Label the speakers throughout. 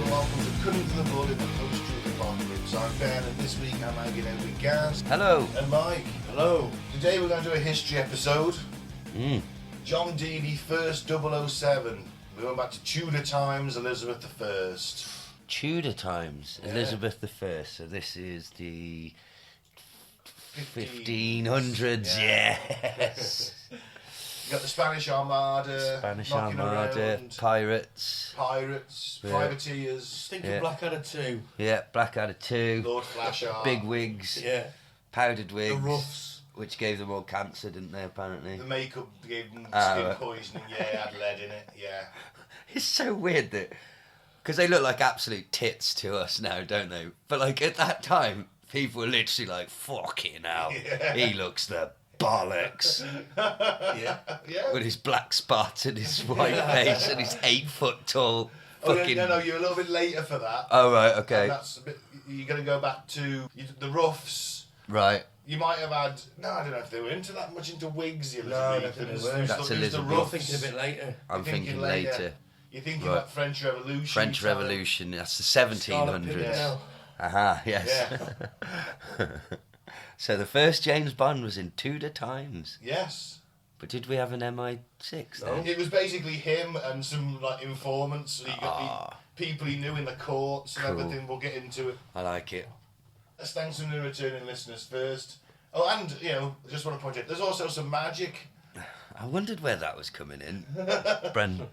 Speaker 1: welcome to Cutting to the Bull in the Post-Truth Apocalypse. I'm Ben, and this week I'm hanging out with Gaz.
Speaker 2: Hello.
Speaker 1: And Mike.
Speaker 3: Hello.
Speaker 1: Today we're going to do a history episode. John Dee, the first 007. We're going back to Tudor times, Elizabeth I.
Speaker 2: Tudor times,
Speaker 1: Yeah.
Speaker 2: Elizabeth I. So this is the 1500s, yes.
Speaker 1: You got the Spanish Armada,
Speaker 2: Spanish
Speaker 1: knocking
Speaker 2: Armada,
Speaker 1: around,
Speaker 2: pirates,
Speaker 1: pirates,
Speaker 2: Yeah.
Speaker 1: privateers,
Speaker 3: Stink
Speaker 2: Yeah.
Speaker 3: of Blackadder 2.
Speaker 2: yeah, Blackadder 2,
Speaker 1: Lord Flashar,
Speaker 2: big wigs,
Speaker 3: Yeah.
Speaker 2: powdered wigs,
Speaker 3: The Roughs.
Speaker 2: which gave them all cancer, didn't they, apparently?
Speaker 1: the makeup gave them
Speaker 2: Ah,
Speaker 1: skin
Speaker 2: right.
Speaker 1: poisoning, yeah, it had lead in it, yeah.
Speaker 2: It's so weird that, because they look like absolute tits to us now, don't they? But like at that time, people were literally like, fucking hell,
Speaker 1: Yeah.
Speaker 2: he looks the bollocks.
Speaker 3: Yeah.
Speaker 1: Yeah.
Speaker 2: With his black spot and his white face and his 8 foot tall
Speaker 1: Oh,
Speaker 2: fucking...
Speaker 1: no, you're a little bit later for that.
Speaker 2: Oh, right,
Speaker 1: And
Speaker 2: okay.
Speaker 1: that's a bit, you're going to go back to the Roughs.
Speaker 2: Right.
Speaker 1: You might have had... No, I don't know if they were into that much into wigs, the
Speaker 3: No, I don't
Speaker 1: Elizabethans.
Speaker 3: think they were.
Speaker 1: Who's
Speaker 2: That's
Speaker 1: the
Speaker 2: Elizabeth.
Speaker 3: You're
Speaker 1: Roughs?
Speaker 3: thinking a bit later.
Speaker 2: I'm
Speaker 1: You're
Speaker 2: thinking later.
Speaker 1: You're thinking
Speaker 2: Right.
Speaker 1: about French Revolution.
Speaker 2: French
Speaker 1: time.
Speaker 2: Revolution, that's the
Speaker 3: Scarlet
Speaker 2: 1700s.
Speaker 3: Pimpernel.
Speaker 2: Aha, yes.
Speaker 1: Yeah.
Speaker 2: So the first James Bond was in Tudor times.
Speaker 1: Yes.
Speaker 2: But did we have an MI6 then?
Speaker 1: It was basically him and some like informants. So you got
Speaker 2: Ah.
Speaker 1: people he knew in the courts and
Speaker 2: Cool.
Speaker 1: everything. We'll get into it.
Speaker 2: I like it.
Speaker 1: Let's thank some new returning listeners first. Oh, and, you know, I just want to point out, there's also some magic.
Speaker 2: I wondered where that was coming in.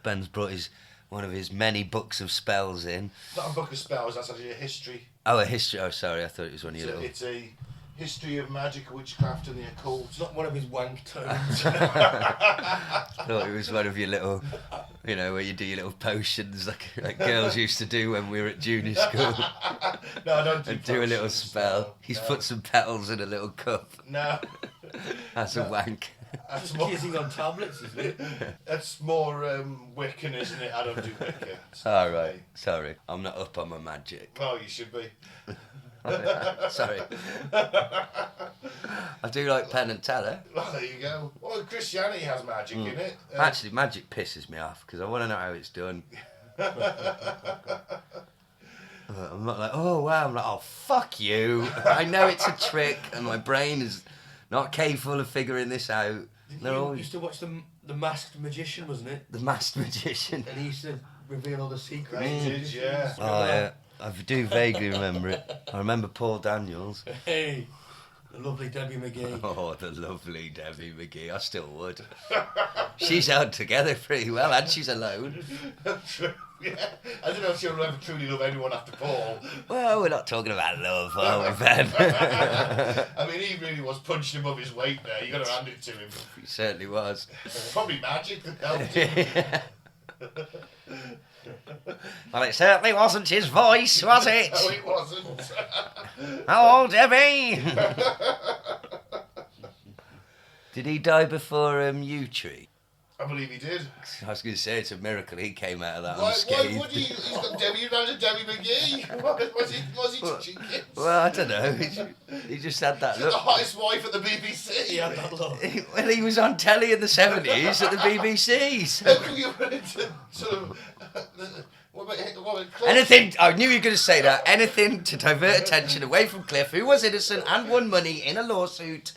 Speaker 2: Ben's brought one of his many books of spells in.
Speaker 1: It's not a book of spells, that's actually a history.
Speaker 2: Oh, a history. Oh, sorry, I thought it was one of your little...
Speaker 1: It's a history of magic, witchcraft, and the occult.
Speaker 3: It's not one of his wank tones.
Speaker 2: I thought it was one of your little, you know, where you do your little potions like girls used to do when we were at junior school.
Speaker 1: No, I don't do
Speaker 2: And do a little
Speaker 1: potions,
Speaker 2: spell.
Speaker 1: no,
Speaker 2: He's
Speaker 1: no.
Speaker 2: put some petals in a little cup.
Speaker 1: No.
Speaker 2: That's a wank.
Speaker 1: That's more,
Speaker 3: Kissing on tablets, isn't it?
Speaker 1: that's more Wiccan, isn't it? I don't do Wicca.
Speaker 2: All right, sorry. I'm not up on my magic.
Speaker 1: Oh, you should be.
Speaker 2: Sorry. I do like Penn and Teller.
Speaker 1: Well, there you go. Well, Christianity has magic in it.
Speaker 2: Actually, magic pisses me off because I want to know how it's done. I'm not like, oh wow. I'm like, oh fuck you. I know it's a trick, and my brain is not capable of figuring this out. They're
Speaker 3: You
Speaker 2: all
Speaker 3: used to watch the Masked Magician, wasn't it?
Speaker 2: the masked magician.
Speaker 3: And he used to reveal all the secrets.
Speaker 1: They did, yeah.
Speaker 2: Oh yeah, I do vaguely remember it. I remember Paul Daniels.
Speaker 3: Hey, the lovely Debbie McGee.
Speaker 2: Oh, the lovely Debbie McGee. I still would. She's held together pretty well, and she's alone.
Speaker 1: True, yeah. I don't know if she'll ever truly love anyone after Paul.
Speaker 2: Well, we're not talking about love, are we, Ben?
Speaker 1: I mean, he really was punching above his weight there. You got to hand it to him.
Speaker 2: He certainly was.
Speaker 1: Probably magic that helped him.
Speaker 2: Well, it certainly wasn't his voice, was it?
Speaker 1: No, it wasn't.
Speaker 2: Oh, Debbie! Did he die before U-Tree?
Speaker 1: I believe he did.
Speaker 2: I was going to say it's a miracle he came out of that
Speaker 1: Why
Speaker 2: unscathed.
Speaker 1: would he? He's got Debbie around to Debbie McGee. Was he touching kids?
Speaker 2: Well, I don't know. He just had that
Speaker 1: He's got the
Speaker 2: look.
Speaker 1: hottest wife at the BBC.
Speaker 3: He had that look.
Speaker 2: Well, he was on telly in the 70s at the BBC.
Speaker 1: How
Speaker 2: So.
Speaker 1: come you went into sort of... What about Clair?
Speaker 2: Anything, I knew you were going to say that. Anything to divert attention away from Cliff, who was innocent and won money in a lawsuit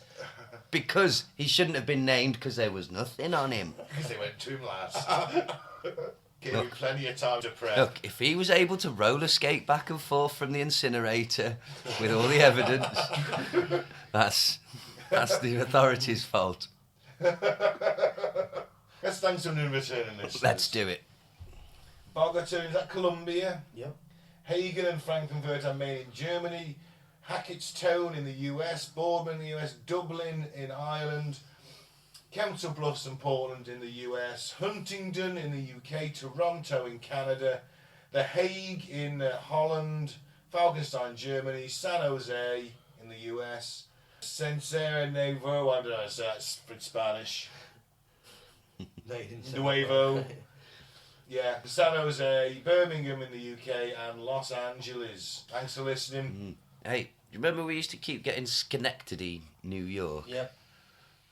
Speaker 2: because he shouldn't have been named because there was nothing on him.
Speaker 1: Because they went to him last. Gave him plenty of time to prep.
Speaker 2: Look, if he was able to roller skate back and forth from the incinerator with all the evidence, that's the authorities' fault.
Speaker 1: Let's thank some new returning listeners.
Speaker 2: Let's do it.
Speaker 1: Bogaton, is that Colombia?
Speaker 3: Yep.
Speaker 1: Hagen and Frankenfurt are made in Germany. Hackettstown in the US. Boardman in the US. Dublin in Ireland. Council Bluffs and Portland in the US. Huntingdon in the UK. Toronto in Canada. The Hague in Holland. Falkenstein, Germany. San Jose in the US. Sincera Nuevo, I don't know how to say that, it's Spanish.
Speaker 3: No, you didn't say
Speaker 1: Nuevo.
Speaker 3: that.
Speaker 1: Yeah, San Jose, Birmingham in the UK, and Los Angeles. Thanks for listening.
Speaker 2: Hey, do you remember we used to keep getting Schenectady, New York?
Speaker 3: Yep.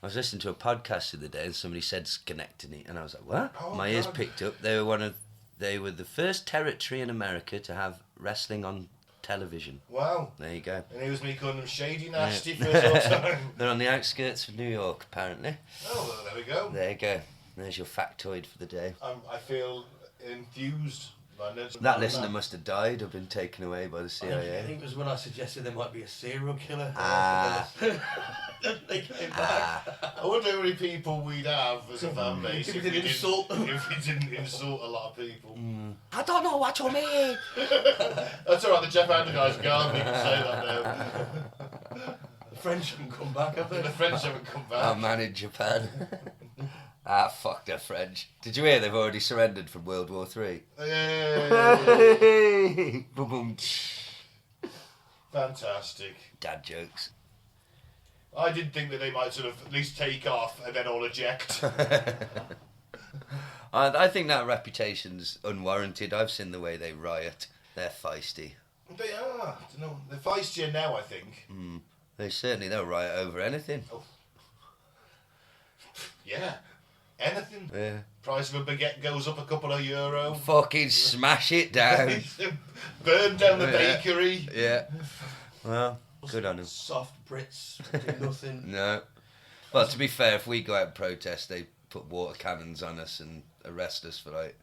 Speaker 2: I was listening to a podcast the other day and somebody said Schenectady and I was like, what?
Speaker 1: Oh,
Speaker 2: My ears
Speaker 1: God.
Speaker 2: picked up. They were one of They were the first territory in America to have wrestling on television.
Speaker 1: Wow.
Speaker 2: There you go.
Speaker 1: And he was me calling them shady nasty for his whole time.
Speaker 2: They're on the outskirts of New York, apparently.
Speaker 1: Oh, well, there we go.
Speaker 2: There you go. There's your factoid for the day.
Speaker 1: I feel enthused.
Speaker 2: That listener must have died or been taken away by the
Speaker 3: I
Speaker 2: CIA.
Speaker 3: think it was when I suggested there might be a serial killer.
Speaker 2: Ah.
Speaker 3: They came back.
Speaker 1: I wonder how many people we'd have as a fan base
Speaker 3: If we didn't insult them.
Speaker 1: if we didn't insult a lot of people.
Speaker 2: I don't know what you mean.
Speaker 1: That's alright, the Jeff Andrew guy's gone, we can say that now.
Speaker 3: The French haven't come back, have they?
Speaker 1: The French haven't come
Speaker 2: Our
Speaker 1: back.
Speaker 2: man in Japan. Fuck the French. Did you hear they've already surrendered from World War Three?
Speaker 1: Yay.
Speaker 2: Boom, boom.
Speaker 1: Fantastic.
Speaker 2: Dad jokes.
Speaker 1: I did think that they might sort of at least take off and then all eject.
Speaker 2: I think that reputation's unwarranted. I've seen the way they riot. They're feisty.
Speaker 1: They are. They're feistier now, I think.
Speaker 2: They'll riot over anything.
Speaker 1: Yeah. Anything.
Speaker 2: Yeah.
Speaker 1: Price of a baguette goes up a couple of euro.
Speaker 2: Fucking smash it down.
Speaker 1: Burn down the bakery.
Speaker 2: Yeah. Well, good on them.
Speaker 3: Soft Brits do nothing.
Speaker 2: No. Well, to be fair, if we go out and protest, they put water cannons on us and arrest us for like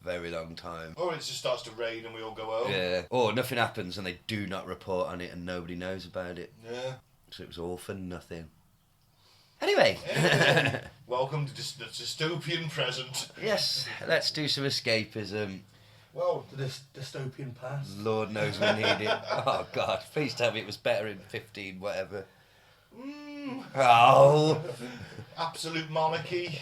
Speaker 2: a very long time.
Speaker 1: Or it just starts to rain and we all go home.
Speaker 2: Yeah. Or nothing happens and they do not report on it and nobody knows about it.
Speaker 1: Yeah.
Speaker 2: So it was all for nothing. Anyway.
Speaker 1: Welcome to the dystopian present.
Speaker 2: Yes, let's do some escapism.
Speaker 1: Well,
Speaker 3: To this dystopian past.
Speaker 2: Lord knows we need it. Oh, God. Please tell me it was better in 15, whatever. Oh.
Speaker 1: absolute monarchy.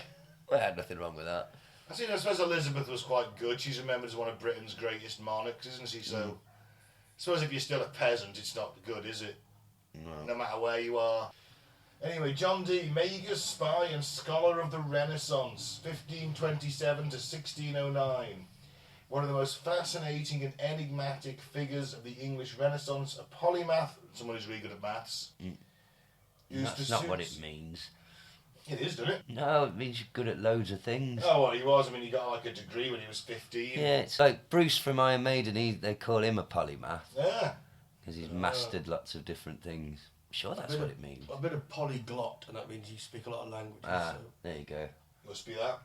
Speaker 2: Well, I had nothing wrong with that.
Speaker 1: I suppose Elizabeth was quite good. She's remembered as one of Britain's greatest monarchs, isn't she? So, I suppose if you're still a peasant, it's not good, is it? No matter where you are. Anyway, John Dee, Magus, spy and scholar of the Renaissance, 1527 to 1609. One of the most fascinating and enigmatic figures of the English Renaissance, a polymath, someone who's really good at maths.
Speaker 2: That's not what it means.
Speaker 1: It is, doesn't it?
Speaker 2: No, it means you're good at loads of things.
Speaker 1: Oh, well, he was. I mean, he got like a degree when he was 15.
Speaker 2: Yeah, it's like Bruce from Iron Maiden, they call him a polymath.
Speaker 1: Yeah.
Speaker 2: Because he's mastered lots of different things. I'm sure that's what it means.
Speaker 3: A bit of polyglot, and that means you speak a lot of languages.
Speaker 2: Ah,
Speaker 3: So.
Speaker 2: there you go.
Speaker 1: Must be that.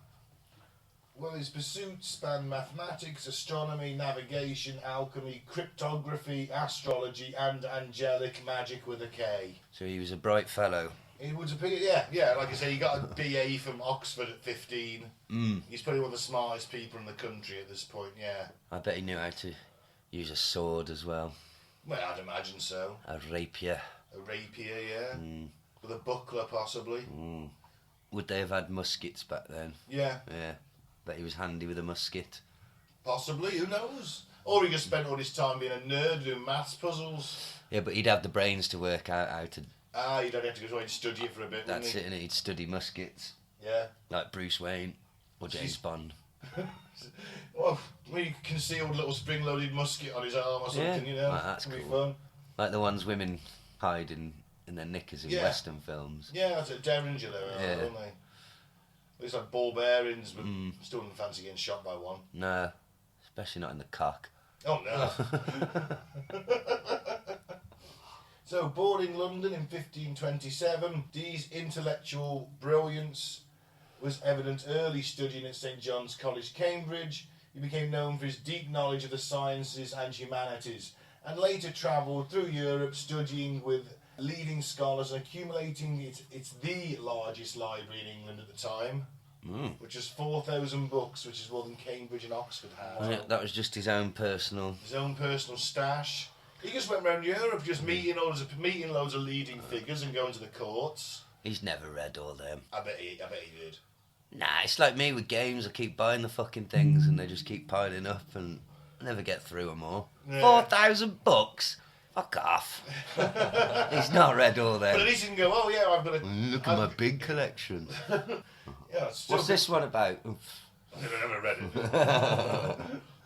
Speaker 1: Well, his pursuits span mathematics, astronomy, navigation, alchemy, cryptography, astrology, and angelic magic with a K.
Speaker 2: So he was a bright fellow.
Speaker 1: He would appear, yeah, like I say, he got a BA from Oxford at 15. He's probably one of the smartest people in the country at this point, yeah.
Speaker 2: I bet he knew how to use a sword as well.
Speaker 1: Well, I'd imagine so.
Speaker 2: A rapier.
Speaker 1: A rapier, yeah. With a buckler, possibly.
Speaker 2: Would they have had muskets back then?
Speaker 1: Yeah,
Speaker 2: Yeah. Bet he was handy with a musket.
Speaker 1: possibly, who knows? Or he just spent all his time being a nerd doing maths puzzles.
Speaker 2: Yeah, but he'd have the brains to work out how to...
Speaker 1: You don't have to go away and study it for a bit,
Speaker 2: That's
Speaker 1: wouldn't
Speaker 2: it, innit? He'd study muskets.
Speaker 1: Yeah.
Speaker 2: Like Bruce Wayne or James Bond.
Speaker 1: Well, we concealed a little spring-loaded musket on his arm or something,
Speaker 2: Yeah.
Speaker 1: you know.
Speaker 2: Well, that's
Speaker 1: It'd be
Speaker 2: cool.
Speaker 1: fun.
Speaker 2: Like the ones women hide in their knickers in
Speaker 1: Yeah.
Speaker 2: Western films.
Speaker 1: Yeah, that's a Derringer there,
Speaker 2: Yeah.
Speaker 1: don't they? It's like ball bearings, but still didn't fancy getting shot by one.
Speaker 2: No, especially not in the cock.
Speaker 1: Oh no. So, born in London in 1527, Dee's intellectual brilliance was evident early studying at St John's College, Cambridge. He became known for his deep knowledge of the sciences and humanities, and later travelled through Europe studying with leading scholars and accumulating it's the largest library in England at the time, which is 4,000 books, which is more than Cambridge and Oxford had.
Speaker 2: That was just his own personal...
Speaker 1: His own personal stash. He just went around Europe just meeting loads of leading figures and going to the courts.
Speaker 2: He's never read all them.
Speaker 1: I bet he did.
Speaker 2: Nah, it's like me with games. I keep buying the fucking things and they just keep piling up and I never get through them all.
Speaker 1: Yeah.
Speaker 2: 4,000 books? Fuck off. He's not read all
Speaker 1: But at
Speaker 2: them.
Speaker 1: least he can go, oh yeah, I've got a...
Speaker 2: Look at my big collection.
Speaker 1: Yeah, it's still
Speaker 2: What's this one about?
Speaker 1: I've never read it.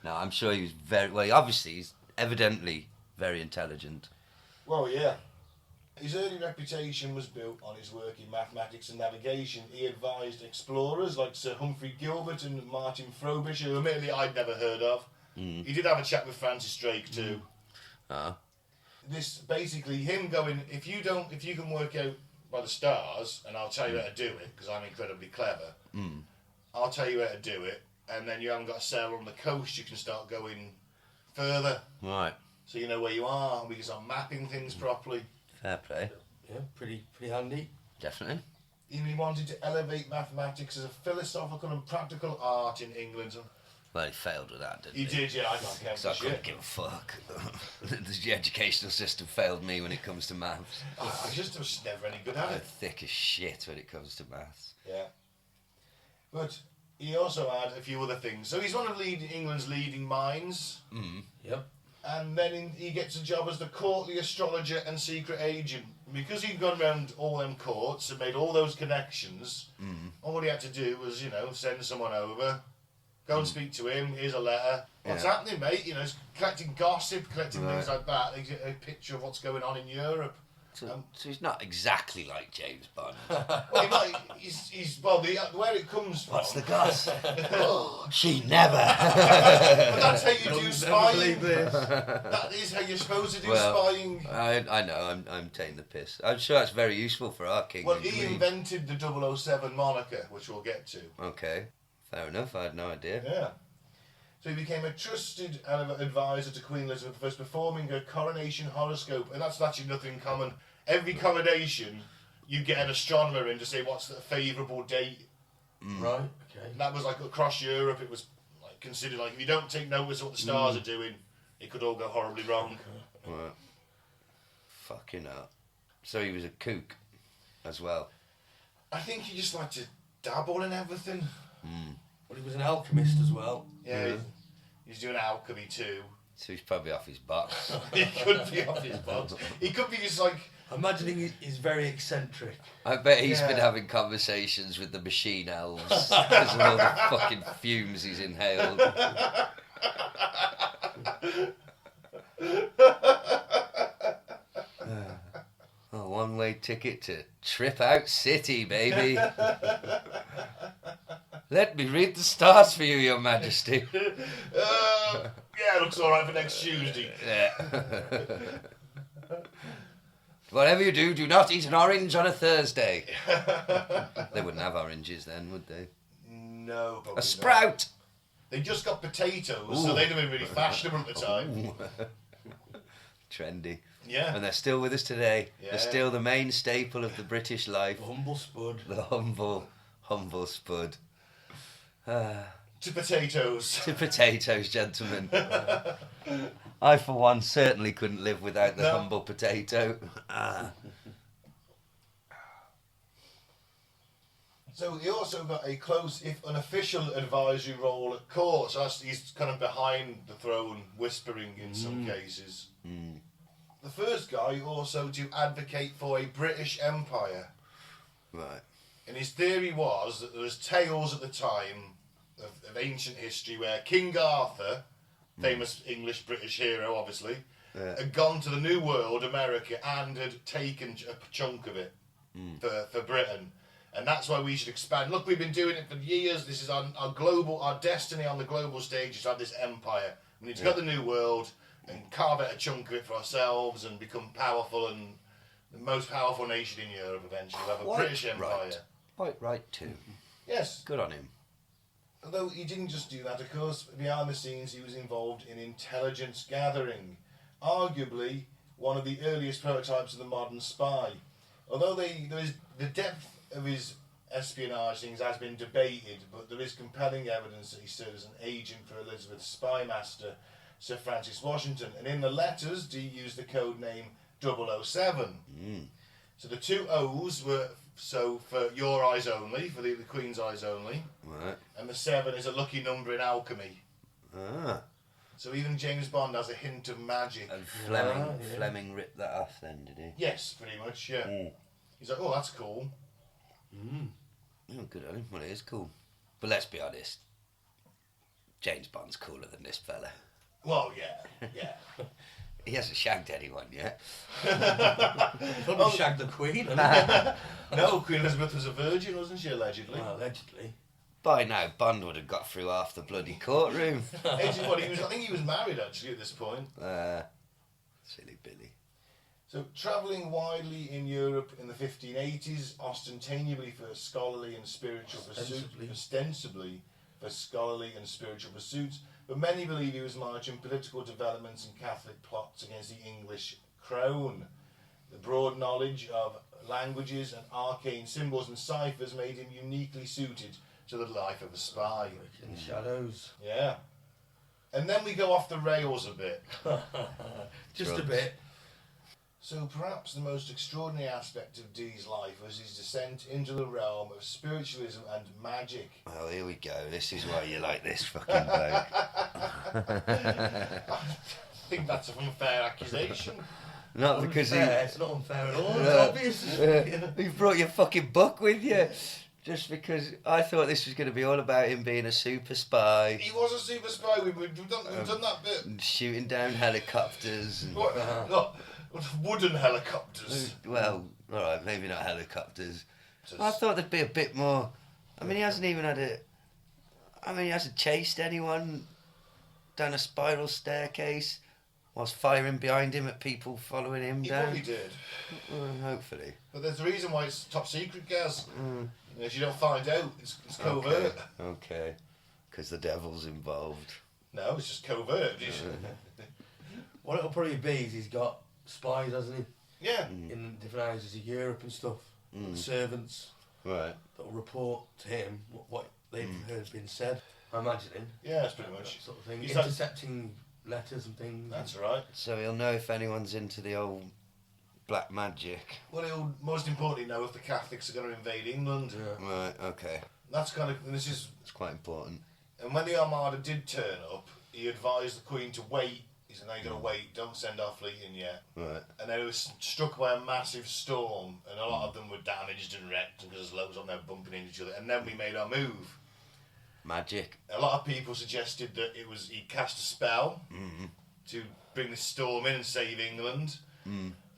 Speaker 2: No, I'm sure he was very... Well, obviously, he's evidently very intelligent.
Speaker 1: Well, yeah. His early reputation was built on his work in mathematics and navigation. He advised explorers like Sir Humphrey Gilbert and Martin Frobisher, who admittedly I'd never heard of. He did have a chat with Francis Drake too. This basically him going, if you can work out by the stars, and I'll tell you how to do it because I'm incredibly clever. I'll tell you how to do it, and then you haven't got to sail on the coast. You can start going further,
Speaker 2: Right.
Speaker 1: so you know where you are, and we can start mapping things properly.
Speaker 2: Fair play.
Speaker 3: Yeah, pretty handy.
Speaker 2: Definitely.
Speaker 1: He wanted to elevate mathematics as a philosophical and practical art in England.
Speaker 2: Well, he failed with that, didn't
Speaker 1: He
Speaker 2: he?
Speaker 1: did, yeah. I don't care
Speaker 2: So I
Speaker 1: for
Speaker 2: couldn't
Speaker 1: shit.
Speaker 2: give a fuck. The educational system failed me when it comes to maths.
Speaker 1: I just was never any good at
Speaker 2: I'm
Speaker 1: it.
Speaker 2: thick as shit when it comes to maths.
Speaker 1: Yeah. But he also had a few other things. So he's one of England's leading minds.
Speaker 3: Yep.
Speaker 1: And then he gets a job as the courtly astrologer and secret agent. Because he'd gone around all them courts and made all those connections, all he had to do was, send someone over, go and speak to him, here's a letter. What's happening, mate? He's collecting gossip, collecting things like that. They get a picture of what's going on in Europe.
Speaker 2: So he's not exactly like James Bond.
Speaker 1: Well, where it comes from.
Speaker 2: What's the goss? She never.
Speaker 1: But that's how you do
Speaker 3: Never
Speaker 1: spying.
Speaker 3: believe this.
Speaker 1: That is how you're supposed to do
Speaker 2: Well,
Speaker 1: spying.
Speaker 2: I know, I'm taking the piss. I'm sure that's very useful for our king.
Speaker 1: Well,
Speaker 2: and
Speaker 1: he
Speaker 2: queen.
Speaker 1: invented the 007 moniker, which we'll get to.
Speaker 2: Okay, fair enough, I had no idea.
Speaker 1: Yeah. So he became a trusted advisor to Queen Elizabeth I, performing her coronation horoscope, and that's actually nothing common. Every coronation, you get an astronomer in to say what's the favourable date.
Speaker 3: Right, okay.
Speaker 1: And that was like across Europe, it was like considered like if you don't take notice of what the stars are doing, it could all go horribly wrong.
Speaker 2: Right. Fucking hell. So he was a kook as well.
Speaker 1: I think he just liked to dabble in everything.
Speaker 3: Well, he was an alchemist as well.
Speaker 1: Yeah, he's doing alchemy too.
Speaker 2: So he's probably off his box.
Speaker 1: He could be off his box. He could be just like...
Speaker 3: I'm imagining he's very eccentric.
Speaker 2: I bet he's been
Speaker 1: Yeah.
Speaker 2: having conversations with the machine elves because of all the fucking fumes he's inhaled. A one-way ticket to Trip Out City, baby. Let me read the stars for you, Your Majesty.
Speaker 1: Yeah, looks alright for next Tuesday.
Speaker 2: Yeah. Whatever you do, do not eat an orange on a Thursday. They wouldn't have oranges then, would they?
Speaker 1: No, probably
Speaker 2: A
Speaker 1: not.
Speaker 2: sprout!
Speaker 1: They just got potatoes, so they'd have been really fashionable at the time.
Speaker 2: Trendy.
Speaker 1: Yeah.
Speaker 2: And they're still with us today.
Speaker 1: Yeah.
Speaker 2: They're still the main staple of the British life.
Speaker 3: The humble spud.
Speaker 2: The humble spud.
Speaker 1: To potatoes.
Speaker 2: To potatoes, gentlemen. I, for one, certainly couldn't live without the
Speaker 1: No.
Speaker 2: humble potato.
Speaker 1: So he also got a close, if unofficial, advisory role at court. So he's kind of behind the throne, whispering in some cases. The first guy also to advocate for a British Empire.
Speaker 2: Right.
Speaker 1: And his theory was that there was tales at the time of ancient history where King Arthur, famous English-British hero, obviously, had gone to the New World, America, and had taken a chunk of it for Britain. And that's why we should expand. Look, we've been doing it for years. This is our destiny on the global stage is to have this empire. We need to go to the New World and carve out a chunk of it for ourselves and become powerful and the most powerful nation in Europe eventually. We'll have a British Empire.
Speaker 2: Right. Quite right, too.
Speaker 1: Yes.
Speaker 2: Good on him.
Speaker 1: Although he didn't just do that, of course, behind the scenes he was involved in intelligence gathering. Arguably one of the earliest prototypes of the modern spy. Although the depth of his espionage things has been debated, but there is compelling evidence that he served as an agent for Elizabeth's spy master, Sir Francis Washington. And in the letters, Dee used the code name 007. So the two O's were for your eyes only, for the Queen's eyes only.
Speaker 2: Right.
Speaker 1: And the 7 is a lucky number in alchemy.
Speaker 2: Ah.
Speaker 1: So even James Bond has a hint of magic.
Speaker 2: And
Speaker 3: Yeah.
Speaker 2: Fleming ripped that off then, did he?
Speaker 1: Yes, pretty much, yeah. He's like, oh, that's cool.
Speaker 2: Oh, good on him. Well, it is cool. But let's be honest. James Bond's cooler than this fella.
Speaker 1: Well, yeah.
Speaker 2: He hasn't shagged anyone yet.
Speaker 3: Probably shagged the Queen. hasn't
Speaker 1: No, Queen Elizabeth was a virgin, wasn't she,
Speaker 3: he?
Speaker 1: allegedly?
Speaker 3: Well, allegedly.
Speaker 2: By now, Bond would have got through half the bloody courtroom.
Speaker 1: I think he was married, actually, at this point.
Speaker 2: Silly Billy.
Speaker 1: So, travelling widely in Europe in the 1580s, ostensibly for scholarly and spiritual pursuits, ostensibly for scholarly and spiritual pursuits, but many believe he was marching political developments and Catholic plots against the English crown. The broad knowledge of languages and arcane symbols and ciphers made him uniquely suited to the life of a spy.
Speaker 3: In the shadows.
Speaker 1: Yeah. And then we go off the rails a bit.
Speaker 3: Just a
Speaker 2: Drugs.
Speaker 3: bit.
Speaker 1: So perhaps the most extraordinary aspect of Dee's life was his descent into the realm of spiritualism and magic.
Speaker 2: Well, here we go. This is why you like this fucking bloke.
Speaker 1: I think that's an unfair accusation.
Speaker 2: Not because
Speaker 3: Unfair, it's not unfair at all.
Speaker 2: No.
Speaker 3: It's obvious.
Speaker 2: you brought your fucking book with you. Just because I thought this was going to be all about him being a super spy,
Speaker 1: He was a super spy. We've done that bit.
Speaker 2: and shooting down helicopters. And,
Speaker 1: What? Look, wooden helicopters.
Speaker 2: well, all right, maybe not helicopters.
Speaker 1: Just-
Speaker 2: I thought there'd be a bit more. I mean, he hasn't even had a. I mean, he hasn't chased anyone down a spiral staircase whilst firing behind him at people following him
Speaker 1: He
Speaker 2: down.
Speaker 1: probably did.
Speaker 2: Well, hopefully.
Speaker 1: But there's a reason why it's top secret, Gaz. If you don't find out, it's covert.
Speaker 2: Okay. Because the devil's involved.
Speaker 1: No, it's just covert.
Speaker 3: What it'll probably be is he's got spies, hasn't he?
Speaker 1: Yeah.
Speaker 3: In different houses of Europe and stuff. Servants
Speaker 2: Right.
Speaker 3: that will report to him what they've heard been said. I'm imagining.
Speaker 1: Yeah, that's pretty much.
Speaker 3: That sort of thing.
Speaker 1: He's like-
Speaker 3: Intercepting letters and things.
Speaker 1: That's right.
Speaker 2: So he'll know if anyone's into the old black magic.
Speaker 1: Well, he'll most importantly know if the Catholics are going to invade England.
Speaker 3: Yeah.
Speaker 2: Right, okay.
Speaker 1: That's kind of, and this is,
Speaker 2: It's quite important.
Speaker 1: and when the Armada did turn up, he advised the Queen to wait. He said, "No, you got to wait. Don't send our fleet in yet."
Speaker 2: Right.
Speaker 1: And they were struck by a massive storm, and a lot of them were damaged and wrecked because there's loads on there bumping into each other. And then we made our move.
Speaker 2: Magic.
Speaker 1: A lot of people suggested that it was he cast a spell to bring the storm in and save England,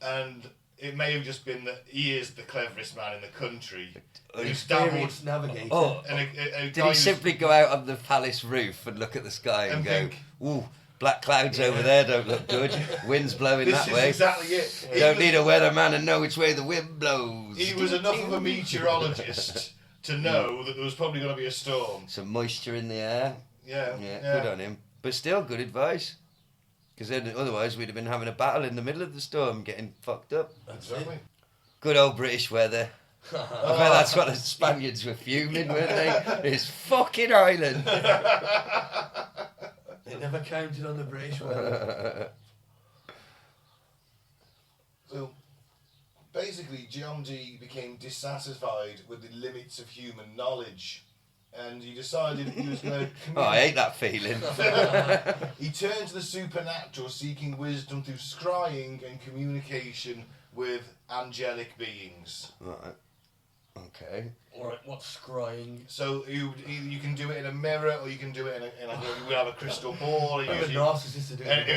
Speaker 1: and it may have just been that he is the cleverest man in the country.
Speaker 3: An
Speaker 1: Who's dabbled,
Speaker 3: experienced navigator.
Speaker 2: Oh,
Speaker 1: and a
Speaker 2: did
Speaker 1: guy
Speaker 2: he
Speaker 1: who's-
Speaker 2: simply go out on the palace roof and look at the sky and
Speaker 1: And
Speaker 2: go,
Speaker 1: think-
Speaker 2: ooh, black clouds over there don't look good. Wind's blowing
Speaker 1: This
Speaker 2: that
Speaker 1: is
Speaker 2: way.
Speaker 1: exactly it. He
Speaker 2: Don't
Speaker 1: was-
Speaker 2: need a weatherman and know which way the wind blows.
Speaker 1: He was enough of a meteorologist to know that there was probably going to be a storm.
Speaker 2: Some moisture in the air.
Speaker 1: Yeah,
Speaker 2: Yeah, good on him. But still, good advice. Because then otherwise we'd have been having a battle in the middle of the storm, getting fucked up.
Speaker 1: Exactly.
Speaker 2: Good old British weather. I bet that's what the Spaniards were fuming, weren't they? This fucking island.
Speaker 3: They never counted on the British weather.
Speaker 1: So, basically, John Dee became dissatisfied with the limits of human knowledge, and he decided he was going to.
Speaker 2: Oh, I hate that feeling.
Speaker 1: He turned to the supernatural, seeking wisdom through scrying and communication with angelic beings.
Speaker 2: Right. Okay.
Speaker 3: Alright, what's scrying?
Speaker 1: So you can do it in a mirror, or you can do it you would have a crystal ball.
Speaker 3: I'm a
Speaker 1: usually-
Speaker 3: narcissist to do
Speaker 1: and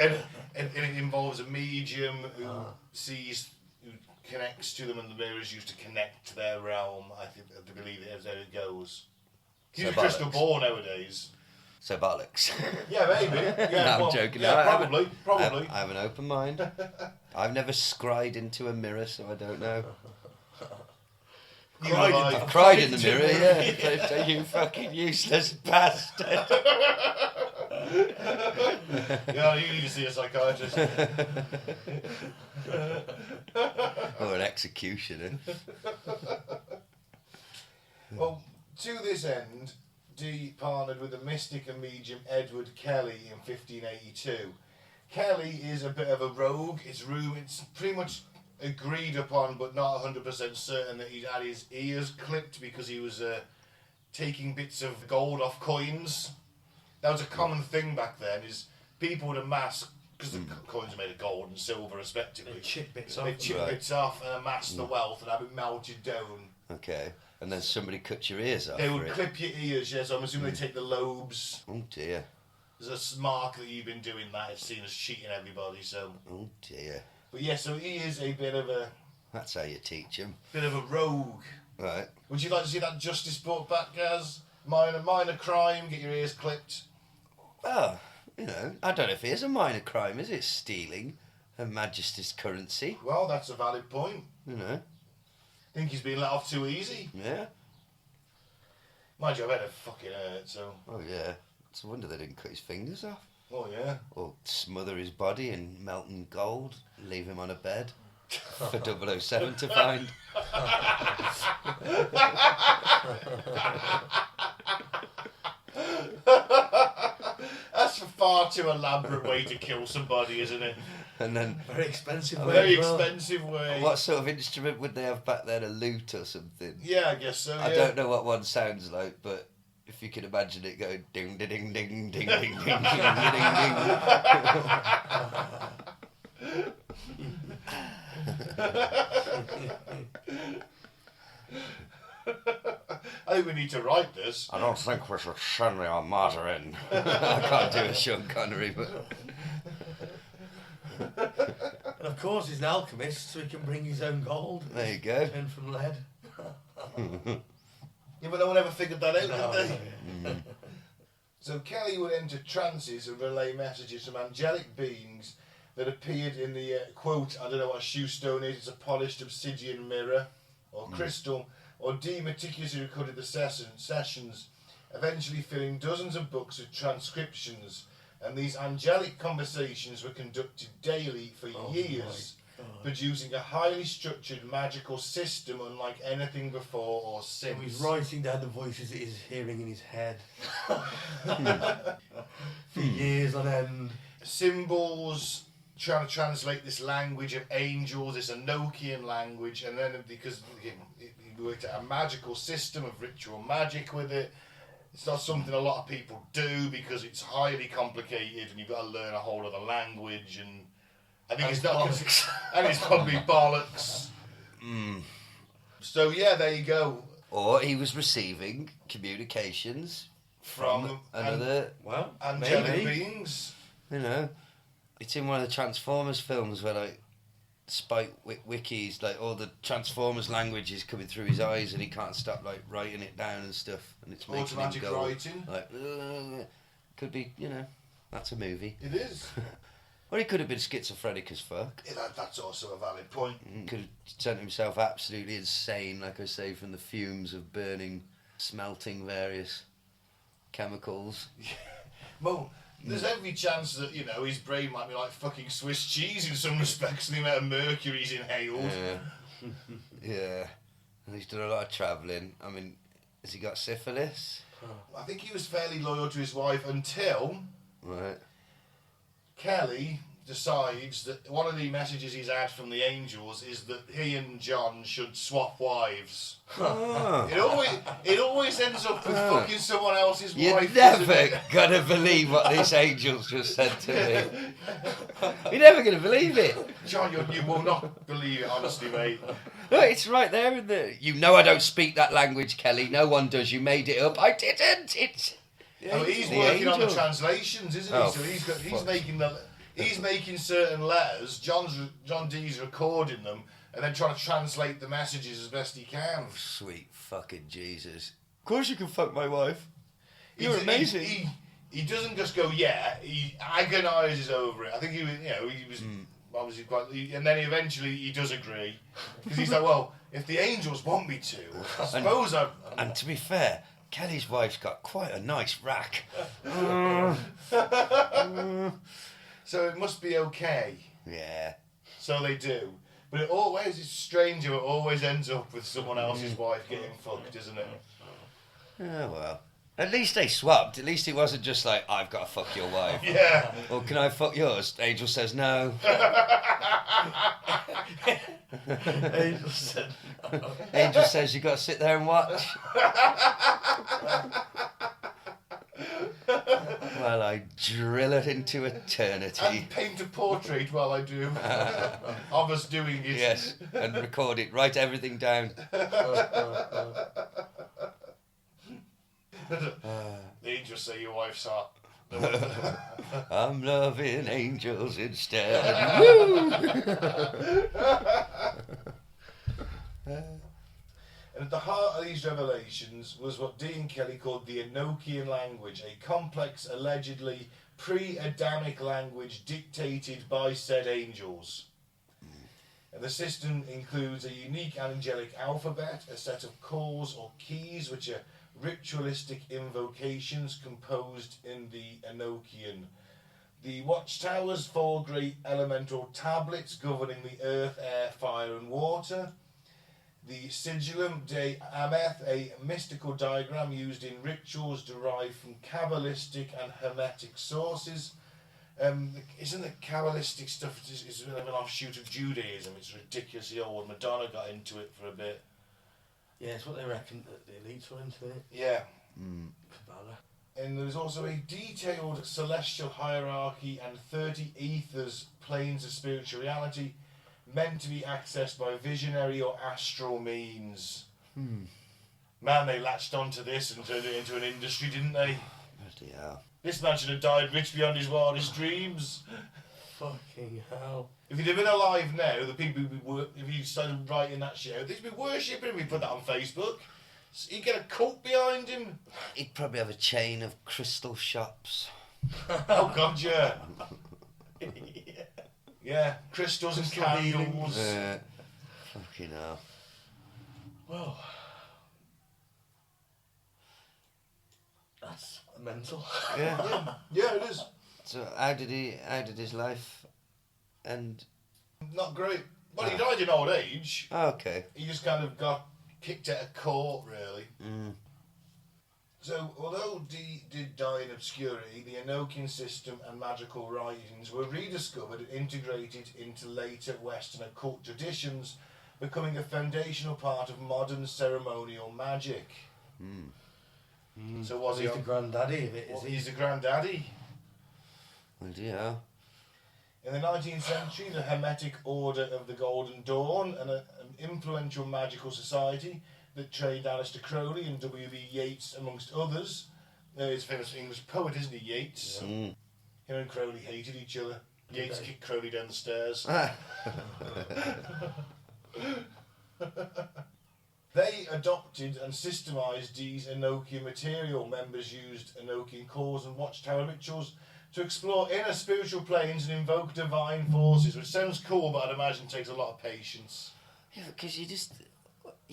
Speaker 3: it.
Speaker 1: it involves a medium who sees, who connects to them, and the mirror is used to connect to their realm. I believe it is how it goes.
Speaker 2: So
Speaker 1: Use a crystal
Speaker 2: bollocks.
Speaker 1: ball nowadays.
Speaker 2: So bollocks.
Speaker 1: Yeah, maybe. Yeah,
Speaker 2: No, I'm
Speaker 1: well,
Speaker 2: joking.
Speaker 1: Yeah,
Speaker 2: No, I haven't-
Speaker 1: probably.
Speaker 2: I have an open mind. I've never scried into a mirror, so I don't know.
Speaker 1: You know, like-
Speaker 2: I've cried in the mirror, yeah. You fucking useless bastard.
Speaker 1: Yeah, you need to see a psychiatrist.
Speaker 2: Or an executioner.
Speaker 1: Well, to this end, Dee partnered with the mystic and medium Edward Kelly in 1582. Kelly is a bit of a rogue. It's pretty much agreed upon, but not 100% certain, that he'd had his ears clipped because he was taking bits of gold off coins. That was a common thing back then, is people would amass, because the coins are made of gold and silver respectively.
Speaker 3: They chip bits
Speaker 1: They
Speaker 3: off.
Speaker 1: chip
Speaker 2: Right.
Speaker 1: bits off and amass the wealth and have it melted down.
Speaker 2: Okay. And then somebody cut your ears off.
Speaker 1: They
Speaker 2: for
Speaker 1: would
Speaker 2: it.
Speaker 1: clip your ears, yes. I'm assuming they take the lobes.
Speaker 2: Oh dear.
Speaker 1: There's a mark that you've been doing that. It's seen as cheating everybody. So.
Speaker 2: Oh dear.
Speaker 1: But yeah, so he is a bit of a
Speaker 2: That's how you teach him.
Speaker 1: rogue.
Speaker 2: Right.
Speaker 1: Would you like to see that justice brought back, Gaz? Minor crime, get your ears clipped.
Speaker 2: Well, you know, I don't know if it is a minor crime, is it? Stealing Her Majesty's currency.
Speaker 1: Well, that's a valid point.
Speaker 2: You know.
Speaker 1: Think he's been let off too easy.
Speaker 2: Yeah.
Speaker 1: Mind you, I bet it fucking hurt, so.
Speaker 2: Oh yeah. It's a wonder they didn't cut his fingers off.
Speaker 1: Oh, yeah.
Speaker 2: Or smother his body in melting gold, leave him on a bed for 007 to find.
Speaker 1: That's a far too elaborate way to kill somebody, isn't it?
Speaker 2: And then,
Speaker 3: Very expensive
Speaker 1: A
Speaker 3: way.
Speaker 1: very
Speaker 3: as well.
Speaker 1: expensive way.
Speaker 2: what sort of instrument would they have back then? A lute or something?
Speaker 1: Yeah, I guess so, yeah.
Speaker 2: I don't know what one sounds like, but if you can imagine it going ding ding ding ding ding ding ding ding ding
Speaker 1: I think we need to write this.
Speaker 2: I don't think we should send the Armada in. I can't do a Sean Connery, but
Speaker 3: And of course he's an alchemist, so he can bring his own gold.
Speaker 2: there you go.
Speaker 3: Turned from lead.
Speaker 1: Yeah, but no one ever figured that out,
Speaker 3: No,
Speaker 1: did they? So Kelly would enter trances and relay messages from angelic beings that appeared in the, quote, I don't know what a shoe stone is, it's a polished obsidian mirror, or crystal, or Dee meticulously recorded the sessions, eventually filling dozens of books with transcriptions, and these angelic conversations were conducted daily for years, producing a highly structured magical system unlike anything before or
Speaker 3: So
Speaker 1: since.
Speaker 3: he's writing down the voices that he's hearing in his head. For years on end.
Speaker 1: Symbols, trying to translate this language of angels, this Enochian language, and then because he worked out a magical system of ritual magic with it. It's not something a lot of people do because it's highly complicated and you've got to learn a whole other language, and I think it's not and it's probably bollocks. So yeah, there you go.
Speaker 2: Or he was receiving communications from another,
Speaker 3: Well,
Speaker 1: Angelic
Speaker 3: maybe.
Speaker 1: beings.
Speaker 2: you know, it's in one of the Transformers films where like Spike Wicky's like all the Transformers language is coming through his eyes and he can't stop like writing it down and stuff, and it's making
Speaker 1: Automatic
Speaker 2: him go
Speaker 1: writing.
Speaker 2: like could be, you know, that's a movie.
Speaker 1: It is.
Speaker 2: Or he could have been schizophrenic as fuck.
Speaker 1: Yeah, that's also a valid point.
Speaker 2: Could have sent himself absolutely insane, like I say, from the fumes of burning, smelting various chemicals.
Speaker 1: Well, there's every chance that, you know, his brain might be like fucking Swiss cheese in some respects, and the amount of mercury he's inhaled.
Speaker 2: Yeah. Yeah. And he's done a lot of travelling. I mean, has he got syphilis?
Speaker 1: I think he was fairly loyal to his wife until
Speaker 2: Right.
Speaker 1: Kelly decides that one of the messages he's had from the angels is that he and John should swap wives.
Speaker 2: Oh.
Speaker 1: It always ends up with fucking someone else's
Speaker 2: You're
Speaker 1: wife. doesn't
Speaker 2: never
Speaker 1: it?
Speaker 2: gonna believe what these angels just said to me. You're never gonna believe it.
Speaker 1: John, you will not believe it, honestly, mate.
Speaker 2: No, it's right there in the. You know I don't speak that language, Kelly. No one does. You made it up. I didn't. It's.
Speaker 1: Oh, he's
Speaker 2: the
Speaker 1: working on the
Speaker 2: angel.
Speaker 1: translations, isn't he?
Speaker 2: Oh,
Speaker 1: So he's
Speaker 2: fuck.
Speaker 1: making certain letters. John Dee's recording them and then trying to translate the messages as best he can.
Speaker 2: Sweet fucking Jesus. Of course you can fuck my wife. You're
Speaker 1: He-
Speaker 2: amazing.
Speaker 1: He doesn't just go, yeah. He agonises over it. I think he was obviously quite, and then eventually he does agree because he's like, well, if the angels want me to, I suppose I.
Speaker 2: And to be fair, Kelly's wife's got quite a nice rack.
Speaker 1: So it must be okay.
Speaker 2: Yeah.
Speaker 1: So they do. But it always is strange how it always ends up with someone else's wife getting fucked, isn't it?
Speaker 2: Oh well. At least they swapped. At least it wasn't just like, I've got to fuck your wife.
Speaker 1: Yeah.
Speaker 2: Or can I fuck yours? Angel says no.
Speaker 3: Angel said,
Speaker 2: Angel says you got to sit there and watch. While I drill it into eternity.
Speaker 1: And paint a portrait while I do of us doing it.
Speaker 2: Yes, and record it. Write everything down.
Speaker 1: The angels say your wife's hot.
Speaker 2: I'm loving angels instead. Woo!
Speaker 1: And at the heart of these revelations was what Dee and Kelly called the Enochian language, a complex, allegedly pre-Adamic language dictated by said angels. And the system includes a unique angelic alphabet, a set of calls or keys, which are ritualistic invocations composed in the Enochian. The watchtowers, 4 great elemental tablets governing the earth, air, fire and water. The sigillum de Ameth, a mystical diagram used in rituals derived from Kabbalistic and Hermetic sources. Isn't the Kabbalistic stuff is an offshoot of Judaism? It's ridiculously old. Madonna got into it for a bit.
Speaker 3: Yeah, it's what they reckon that the elites were into it.
Speaker 1: Yeah.
Speaker 3: Kabbalah.
Speaker 1: And there's also a detailed celestial hierarchy and 30 ethers, planes of spiritual reality, meant to be accessed by visionary or astral means. Man, they latched onto this and turned it into an industry, didn't they?
Speaker 2: Bloody hell.
Speaker 1: This man should have died rich beyond his wildest dreams.
Speaker 3: Fucking hell.
Speaker 1: If he'd have been alive now, the people would be if he started writing that shit out, they'd be worshipping him. He'd put that on Facebook. He'd get a cult behind him.
Speaker 2: He'd probably have a chain of crystal shops.
Speaker 1: Oh God, yeah.
Speaker 3: Yeah.
Speaker 1: Yeah, crystals and
Speaker 3: Crystal
Speaker 1: candles.
Speaker 2: Fucking hell.
Speaker 3: Well, that's mental.
Speaker 2: Yeah.
Speaker 1: Yeah, it is.
Speaker 2: So how did his life end?
Speaker 1: Not great. Well, he died in old age.
Speaker 2: Oh, okay.
Speaker 1: He just kind of got kicked out of court, really. So, although Dee did die in obscurity, the Enochian system and magical writings were rediscovered and integrated into later Western occult traditions, becoming a foundational part of modern ceremonial magic. So was he
Speaker 3: He's the granddaddy of it, is he?
Speaker 1: He's the granddaddy.
Speaker 2: Well, yeah.
Speaker 1: In the 19th century, the Hermetic Order of the Golden Dawn, an influential magical society that trained Aleister Crowley and W.B. Yeats, amongst others. He's a famous English poet, isn't he, Yeats?
Speaker 3: Yeah.
Speaker 1: Him and Crowley hated each other. Yeats kicked Crowley down the stairs. They adopted and systemised Dee's Enochian material. Members used Enochian calls and watchtower rituals to explore inner spiritual planes and invoke divine forces, which sounds cool, but I'd imagine takes a lot of patience.
Speaker 2: Yeah, because you're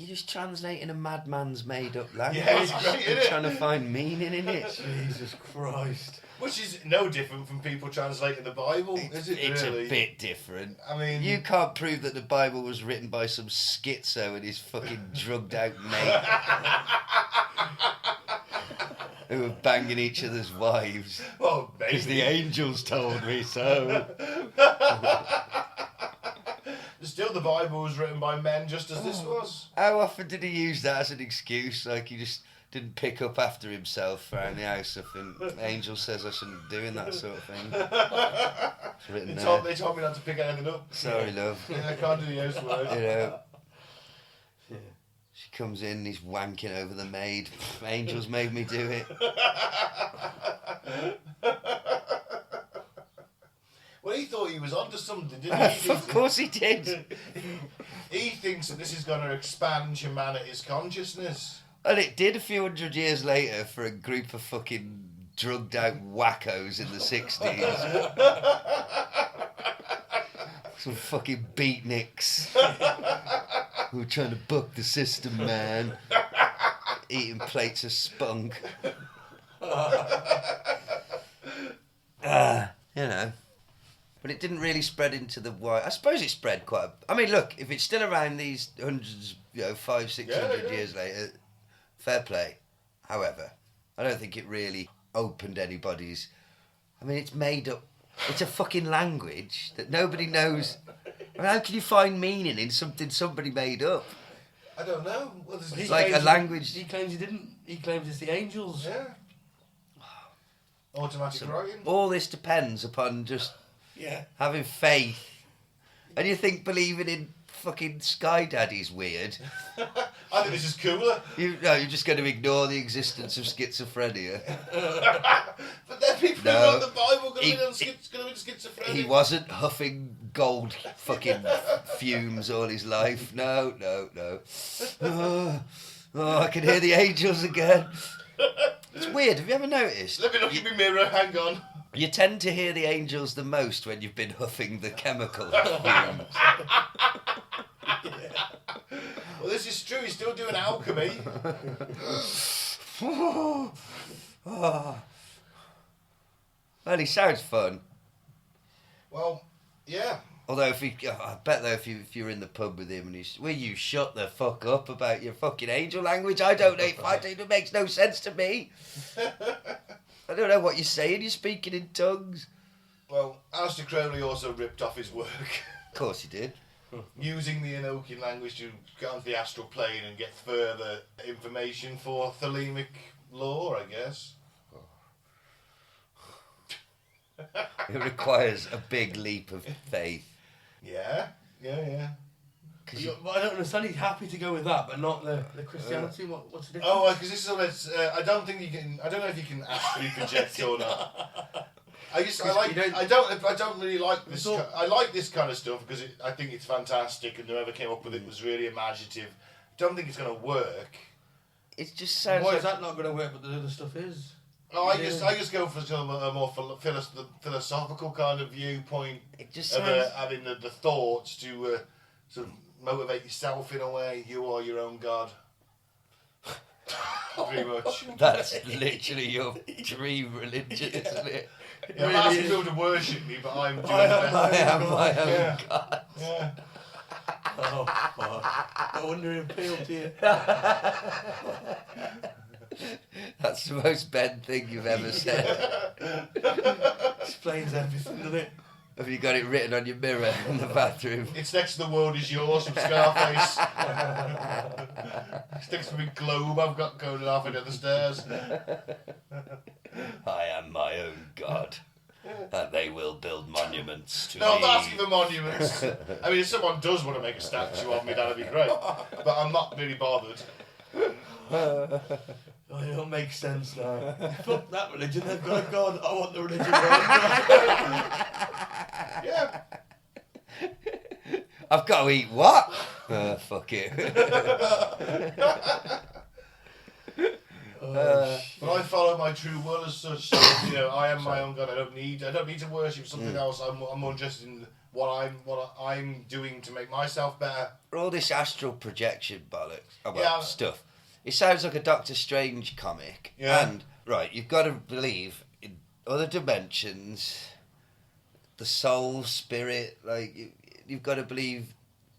Speaker 2: just translating a madman's made-up language.
Speaker 1: Yeah, it's great, isn't
Speaker 2: You're
Speaker 1: it?
Speaker 2: trying to find meaning in it.
Speaker 3: Jesus Christ.
Speaker 1: Which is no different from people translating the Bible, is it
Speaker 2: It's
Speaker 1: really?
Speaker 2: a bit different.
Speaker 1: I mean...
Speaker 2: You can't prove that the Bible was written by some schizo and his fucking drugged-out mate who were banging each other's wives.
Speaker 1: Well,
Speaker 2: Because the
Speaker 1: maybe.
Speaker 2: angels told me so.
Speaker 1: Still, the Bible was written by men just as this was.
Speaker 2: How often did he use that as an excuse? Like he just didn't pick up after himself around the house. I think Angel says I shouldn't be doing that sort of thing. It's written there.
Speaker 1: They told me not to pick anything up.
Speaker 2: Sorry, love.
Speaker 1: Yeah, I can't do the housework.
Speaker 2: You know,
Speaker 3: Yeah.
Speaker 2: she comes in, he's wanking over the maid. Angel's made me do it.
Speaker 1: Well, he thought he was onto something, didn't he?
Speaker 2: Of course he did.
Speaker 1: He thinks that this is going to expand humanity's consciousness.
Speaker 2: And it did a few hundred years later for a group of fucking drugged out wackos in the 60s. Some fucking beatniks who were trying to buck the system, man. Eating plates of spunk. You know. But it didn't really spread into the wide. I suppose it spread quite. I mean, look, if it's still around these hundreds, 500-600 years later, fair play. However, I don't think it really opened anybody's. I mean, it's made up. It's a fucking language that nobody knows. I mean, how can you find meaning in something somebody made up?
Speaker 1: I don't know. Well,
Speaker 2: It's like a language.
Speaker 3: He claims he didn't. He claims it's the angels.
Speaker 1: Yeah. Automatic writing.
Speaker 2: All this depends upon just having faith. And you think believing in fucking Sky Daddy's weird?
Speaker 1: I think this is cooler.
Speaker 2: You're just going to ignore the existence of schizophrenia.
Speaker 1: But then people who wrote the Bible going to be schizophrenic.
Speaker 2: He wasn't huffing gold fucking fumes all his life. No. Oh, I can hear the angels again. It's weird. Have you ever noticed?
Speaker 1: Let me look in my mirror. Hang on.
Speaker 2: You tend to hear the angels the most when you've been huffing the chemical fumes.
Speaker 1: Well, this is true. He's still doing alchemy.
Speaker 2: Well, he sounds fun.
Speaker 1: Well, yeah.
Speaker 2: Although, I bet though, if you're in the pub with him and will you shut the fuck up about your fucking angel language? I don't know. It makes no sense to me. I don't know what you're saying. You're speaking in tongues.
Speaker 1: Well, Aleister Crowley also ripped off his work.
Speaker 2: Of course he did.
Speaker 1: Using the Enochian language to get onto the astral plane and get further information for thelemic lore, I guess.
Speaker 2: It requires a big leap of faith.
Speaker 1: Yeah.
Speaker 3: I don't understand. He's happy to go with that, but not the Christianity. What's the difference?
Speaker 1: Oh, because this is all. I don't think you can. I don't know if you can astrally project or not. I don't really like this. I like this kind of stuff because I think it's fantastic, and whoever came up with it was really imaginative. Don't think it's going to work.
Speaker 2: It just sounds.
Speaker 3: Why is that not going to work? But the other stuff is.
Speaker 1: Oh, I just go for sort of a more philosophical kind of viewpoint.
Speaker 2: It just
Speaker 1: of
Speaker 2: sounds...
Speaker 1: having the thoughts to sort of motivate yourself in a way. You are your own god. Pretty much.
Speaker 2: That's literally your dream religion, isn't it?
Speaker 1: Yeah, I'm asking people to worship me, but I'm doing
Speaker 2: I am my own god.
Speaker 1: Yeah.
Speaker 3: Oh, fuck. No wonder he appealed to you.
Speaker 2: That's the most Ben thing you've ever said.
Speaker 3: Explains everything, doesn't it?
Speaker 2: Have you got it written on your mirror in the bathroom?
Speaker 1: It's next to The World Is Yours from Scarface. It's next to me globe I've got going halfway down the stairs.
Speaker 2: I am my own god, and they will build monuments to
Speaker 1: No, I'm
Speaker 2: me.
Speaker 1: not asking for monuments. I mean, if someone does want to make a statue of me, that'd be great. But I'm not really bothered.
Speaker 3: Oh, it all makes sense now. Fuck that religion, they've got a god. I want the religion.
Speaker 1: Yeah.
Speaker 2: I've got to eat what? Fuck it.
Speaker 1: But I follow my true will as such. So, I am my own god. I don't need to worship something else. I'm more interested in what I'm doing to make myself better.
Speaker 2: All this astral projection bollocks,
Speaker 1: Yeah.
Speaker 2: stuff. It sounds like a Doctor Strange comic.
Speaker 1: Yeah.
Speaker 2: And, right, you've got to believe in other dimensions, the soul, spirit, you've got to believe,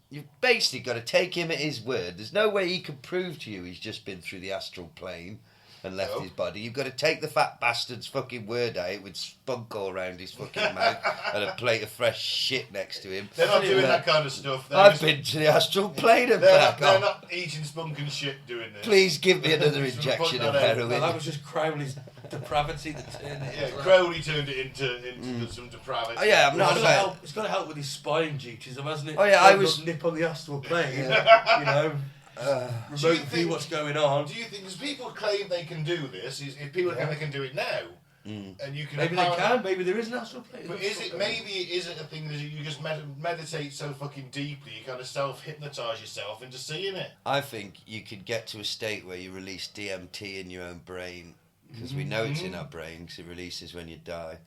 Speaker 2: you've basically got to take him at his word. There's no way he can prove to you he's just been through the astral plane and left his body. You've got to take the fat bastard's fucking word out with spunk all around his fucking mouth and a plate of fresh shit next to him.
Speaker 1: They're not doing that kind of stuff.
Speaker 2: I've been to the astral plane and
Speaker 1: They're
Speaker 2: back
Speaker 1: they're
Speaker 2: off.
Speaker 1: not eating spunk and shit doing this.
Speaker 2: Please give me another
Speaker 1: Just
Speaker 2: injection
Speaker 1: put
Speaker 2: of
Speaker 1: that out.
Speaker 2: heroin.
Speaker 3: No, that was just Crowley's depravity that turned it
Speaker 1: Yeah,
Speaker 3: into
Speaker 1: Crowley turned it into some depravity.
Speaker 2: Oh, yeah, I'm not about...
Speaker 3: It's got to help with his spying duties, hasn't it?
Speaker 2: Oh, yeah, I was...
Speaker 3: Nip on the astral plane,
Speaker 1: Do you
Speaker 3: remote view
Speaker 1: think-
Speaker 3: what's going on.
Speaker 1: Do you think, because people claim they can do this, if people claim they can do it now, and you can...
Speaker 3: Maybe they can, maybe there is an astral plane.
Speaker 1: But is it a thing that you just meditate so fucking deeply, you kind of self-hypnotise yourself into seeing it?
Speaker 2: I think you could get to a state where you release DMT in your own brain, because we know it's in our brain, because it releases when you die,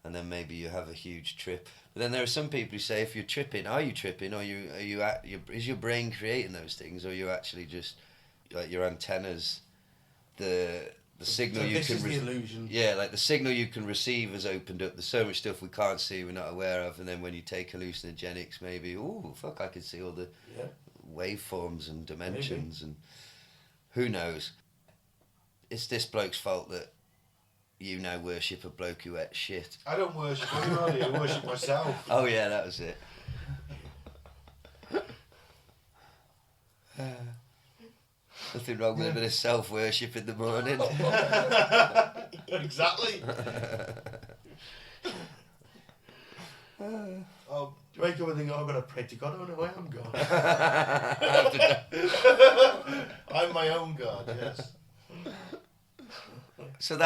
Speaker 2: and then maybe you have a huge trip. But then there are some people who say, if you're tripping, are you tripping, or is your brain creating those things, or are you actually just, like your antennas, the signal
Speaker 3: So
Speaker 2: you
Speaker 3: this
Speaker 2: can...
Speaker 3: is the illusion.
Speaker 2: Yeah, like the signal you can receive has opened up. There's so much stuff we can't see, we're not aware of, and then when you take hallucinogenics, maybe, oh, fuck, I can see all the waveforms and dimensions, and who knows. It's this bloke's fault that you now worship a bloke who ate shit.
Speaker 1: I don't worship anybody, I worship myself.
Speaker 2: Oh yeah, that was it. Nothing wrong with a bit of self-worship in the morning.
Speaker 1: Exactly.
Speaker 3: you wake up and think, oh, I've got to pray to God? Oh no, I am God.
Speaker 1: I'm my own God, yes.
Speaker 2: So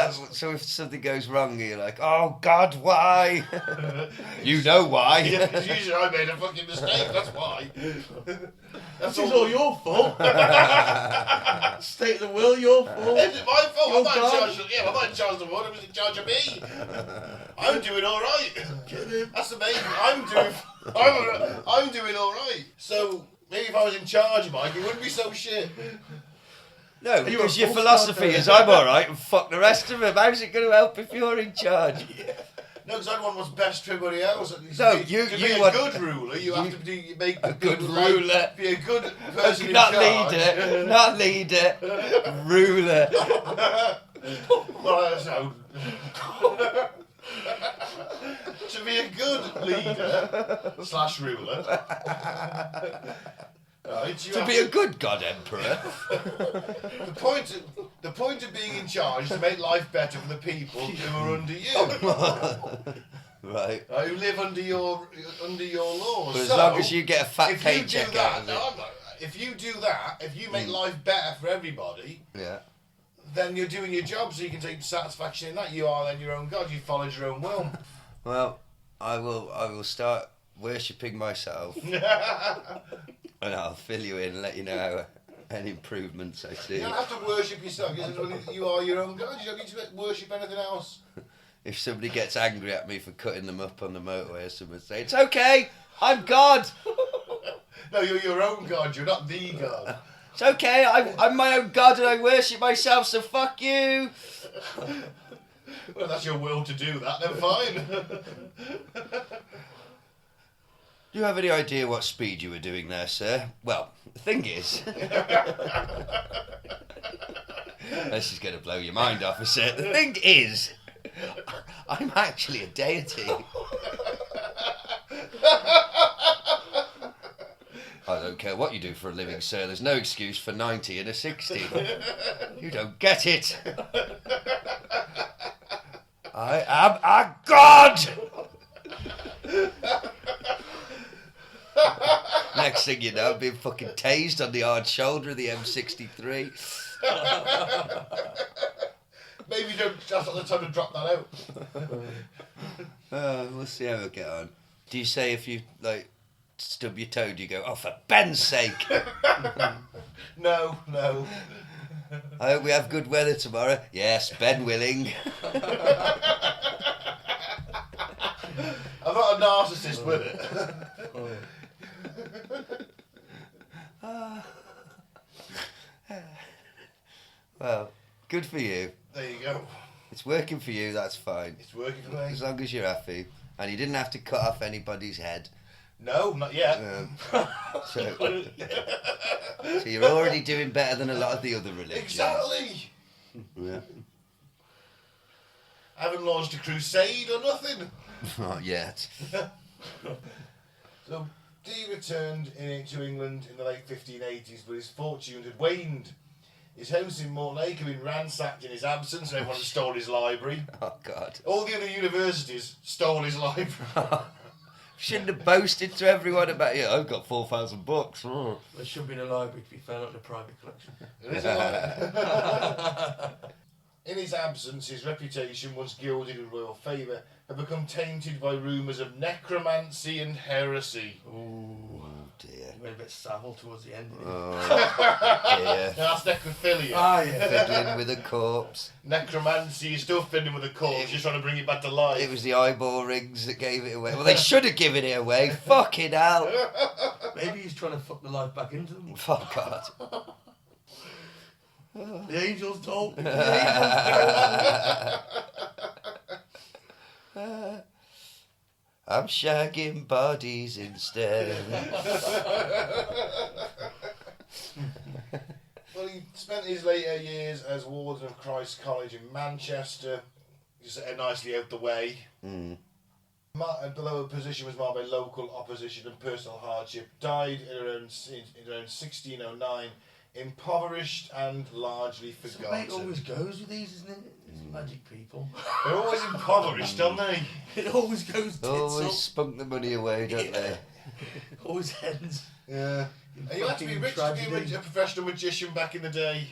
Speaker 2: if something goes wrong, you're like, oh God, why? You know why?
Speaker 1: Yeah, because usually I made a fucking mistake, that's why.
Speaker 3: That's all your fault. State of the will, your fault.
Speaker 1: Is it my fault? I'm not in
Speaker 3: God.
Speaker 1: charge of, I'm not in charge of the world, I'm in charge of me. I'm doing alright. That's amazing. I'm doing alright. So maybe if I was in charge, Mike, it wouldn't be so shit.
Speaker 2: No, because your philosophy is I'm alright and fuck the rest of them. How's it going to help if you're in charge?
Speaker 1: No, because I'd want what's best for everybody else.
Speaker 2: No,
Speaker 1: to be a good ruler, you have to make
Speaker 2: a good ruler.
Speaker 1: Be a good person in
Speaker 2: Not
Speaker 1: charge.
Speaker 2: leader, not leader, ruler.
Speaker 1: Well, that's how. To be a good leader / ruler. Right,
Speaker 2: To be a good God Emperor.
Speaker 1: The point of being in charge is to make life better for the people who are under you.
Speaker 2: Right.
Speaker 1: Who live under your laws.
Speaker 2: But as
Speaker 1: So,
Speaker 2: long as you get a fat
Speaker 1: if you do
Speaker 2: paycheck
Speaker 1: that,
Speaker 2: out of it.
Speaker 1: if you do that, if you make life better for everybody,
Speaker 2: Yeah.
Speaker 1: then you're doing your job, so you can take satisfaction in that. You are then your own God. You followed your own will.
Speaker 2: Well, I will start worshipping myself, and I'll fill you in and let you know how any improvements I see.
Speaker 1: You don't have to worship yourself. You are your own God. You don't need to worship anything else.
Speaker 2: If somebody gets angry at me for cutting them up on the motorway, or someone say, "It's okay, I'm God."
Speaker 1: No, you're your own God. You're not the God.
Speaker 2: It's okay, I'm my own God and I worship myself, so fuck you.
Speaker 1: Well, if that's your will to do that, then fine.
Speaker 2: Do you have any idea what speed you were doing there, sir? Well, the thing is... this is going to blow your mind off, is it? The thing is, I'm actually a deity. I don't care what you do for a living, sir. There's no excuse for 90 and a 60. You don't get it. I am a god! Next thing you know, I'm being fucking tased on the hard shoulder of the M63.
Speaker 1: Maybe that's not the time to drop that out.
Speaker 2: We'll see how we get on. Do you say if you, like, stub your toe, do you go, oh, for Ben's sake?
Speaker 1: No.
Speaker 2: I hope we have good weather tomorrow. Yes, Ben willing.
Speaker 1: I'm not a narcissist with it.
Speaker 2: Well, good for you.
Speaker 1: There you go.
Speaker 2: It's working for you, that's fine.
Speaker 1: It's working for me.
Speaker 2: As long as you're happy. And you didn't have to cut off anybody's head.
Speaker 1: No, not yet.
Speaker 2: So you're already doing better than a lot of the other religions.
Speaker 1: Exactly.
Speaker 2: Yeah.
Speaker 1: I haven't launched a crusade or nothing.
Speaker 2: Not yet.
Speaker 1: So Dee returned to England in the late 1580s, but his fortunes had waned. His house in Mortlake had been ransacked in his absence, and everyone had stole his library.
Speaker 2: Oh, God.
Speaker 1: All the other universities stole his library.
Speaker 2: Shouldn't have boasted to everyone about, yeah, I've got 4,000 books. Oh.
Speaker 3: There should be in a library, to be fair, not in a private collection.
Speaker 1: There is a library. In his absence, his reputation, once gilded in royal favour, had become tainted by rumours of necromancy and heresy.
Speaker 2: Oh, dear.
Speaker 3: He went a bit savile towards the end.
Speaker 2: Oh, dear.
Speaker 1: That's necrophilia.
Speaker 3: Yeah.
Speaker 2: Fiddling with a corpse.
Speaker 1: Necromancy, you're still fiddling with a corpse, just trying to bring it back to life.
Speaker 2: It was the eyeball rings that gave it away. Well, they should have given it away. Fucking hell.
Speaker 3: Maybe he's trying to fuck the life back into them.
Speaker 2: Oh, God.
Speaker 3: The angels told me.
Speaker 2: I'm shagging bodies instead.
Speaker 1: Well, he spent his later years as warden of Christ's College in Manchester, just nicely out the way.
Speaker 2: Mm.
Speaker 1: Below a position was marked by local opposition and personal hardship. Died in around 1609 impoverished and largely
Speaker 3: It's the way it
Speaker 1: forgotten.
Speaker 3: always goes with these, isn't it? It's magic people.
Speaker 1: They're always impoverished, aren't they?
Speaker 3: It always goes tits
Speaker 2: Always
Speaker 3: up.
Speaker 2: spunk the money away, don't they?
Speaker 3: Always ends.
Speaker 1: Yeah. And you had to be rich to be a professional magician back in the day.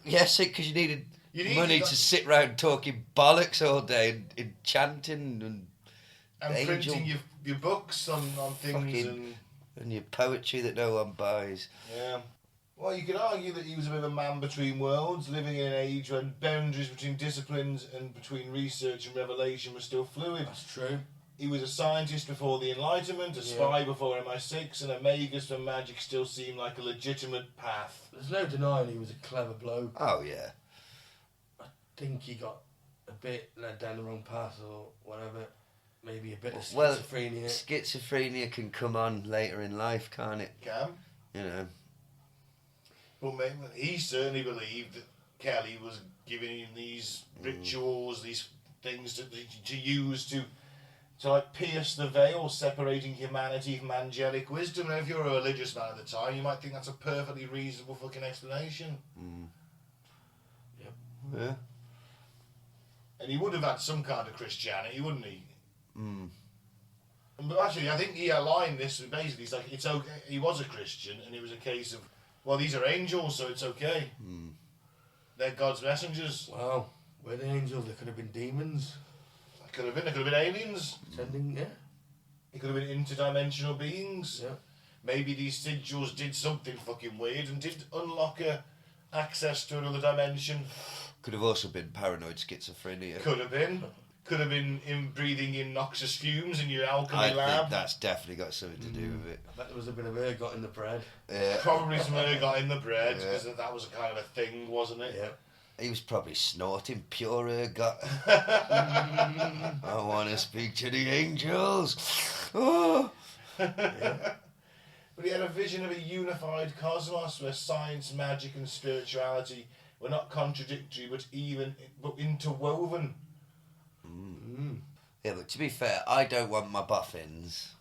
Speaker 2: Yes, because you needed money
Speaker 1: that-
Speaker 2: to sit round talking bollocks all day and enchanting
Speaker 1: And
Speaker 2: Angel.
Speaker 1: printing your books on things
Speaker 2: Fucking- and your poetry that no one buys.
Speaker 1: Yeah. Well, you could argue that he was a bit of a man between worlds, living in an age when boundaries between disciplines and between research and revelation were still fluid.
Speaker 3: That's true.
Speaker 1: He was a scientist before the Enlightenment, a spy before MI6, and a magus for magic still seemed like a legitimate path.
Speaker 3: There's no denying he was a clever bloke.
Speaker 2: Oh, yeah.
Speaker 3: I think he got a bit led down the wrong path or whatever. Maybe a bit of
Speaker 2: Well,
Speaker 3: schizophrenia.
Speaker 2: schizophrenia can come on later in life, can't it?
Speaker 1: Cam?
Speaker 2: You know.
Speaker 1: But he certainly believed that Kelly was giving him these rituals, these things to use to like pierce the veil, separating humanity from angelic wisdom. Now, if you're a religious man at the time, you might think that's a perfectly reasonable fucking explanation.
Speaker 3: Yep.
Speaker 2: Yeah.
Speaker 1: And he would have had some kind of Christianity, wouldn't he?
Speaker 2: Mm.
Speaker 1: But actually, I think he aligned this with basically, it's like, it's okay. He was a Christian, and it was a case of, well, these are angels, so it's okay. They're God's messengers.
Speaker 3: Wow. Were they angels? They could have been demons.
Speaker 1: They could have been aliens.
Speaker 3: Sending, yeah.
Speaker 1: They could have been interdimensional beings.
Speaker 3: Yeah.
Speaker 1: Maybe these sigils did something fucking weird and did unlock access to another dimension.
Speaker 2: Could have also been paranoid schizophrenia.
Speaker 1: Could have been. Could have been him breathing in noxious fumes in your alchemy
Speaker 2: I
Speaker 1: lab.
Speaker 2: think that's definitely got something to do with it.
Speaker 3: I bet there was a bit of ergot in the bread.
Speaker 2: Yeah.
Speaker 1: Probably some ergot in the bread,
Speaker 2: Yeah.
Speaker 1: because that was a kind of a thing, wasn't it?
Speaker 3: Yeah.
Speaker 2: He was probably snorting pure ergot. I want to speak to the angels. Oh.
Speaker 1: But he had a vision of a unified cosmos where science, magic and spirituality were not contradictory but interwoven.
Speaker 2: Yeah, but to be fair, I don't want my boffins,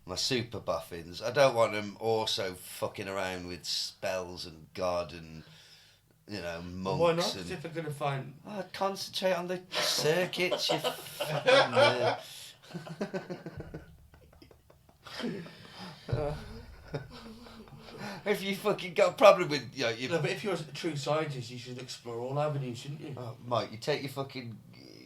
Speaker 2: my super boffins, I don't want them also fucking around with spells and God and, you know, monks.
Speaker 3: Why not?
Speaker 2: And
Speaker 3: If they're going to find...
Speaker 2: Oh, concentrate on the circuits, you fucking... If you fucking got a problem with, you know,
Speaker 3: No, but if you're a true scientist, you should explore all avenues, shouldn't you?
Speaker 2: Oh, Mike, you take your fucking...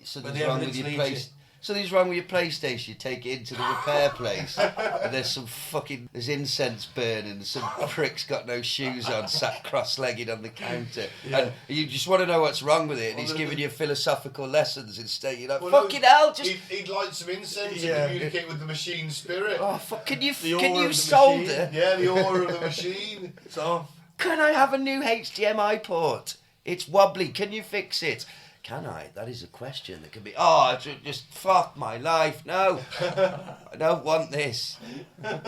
Speaker 2: Something's
Speaker 3: the
Speaker 2: wrong with
Speaker 3: evidence
Speaker 2: your
Speaker 3: leads
Speaker 2: place. Something's wrong with your PlayStation. You take it into the repair place, and there's some fucking... There's incense burning, and some prick's got no shoes on, sat cross-legged on the counter.
Speaker 3: Yeah.
Speaker 2: And you just want to know what's wrong with it, and
Speaker 1: Well,
Speaker 2: he's
Speaker 1: the-
Speaker 2: giving you philosophical lessons instead. You're like,
Speaker 1: Well, no,
Speaker 2: fucking hell, just...
Speaker 1: He'd light some incense
Speaker 3: Yeah.
Speaker 1: and communicate with the machine spirit.
Speaker 2: Oh, fuck, can you
Speaker 3: The aura of the
Speaker 2: solder?
Speaker 3: machine.
Speaker 1: Yeah, the aura of the machine.
Speaker 3: It's off.
Speaker 2: Can I have a new HDMI port? It's wobbly. Can you fix it? Can I? That is a question that can be... Oh, just fuck my life. No. I don't want this.
Speaker 1: The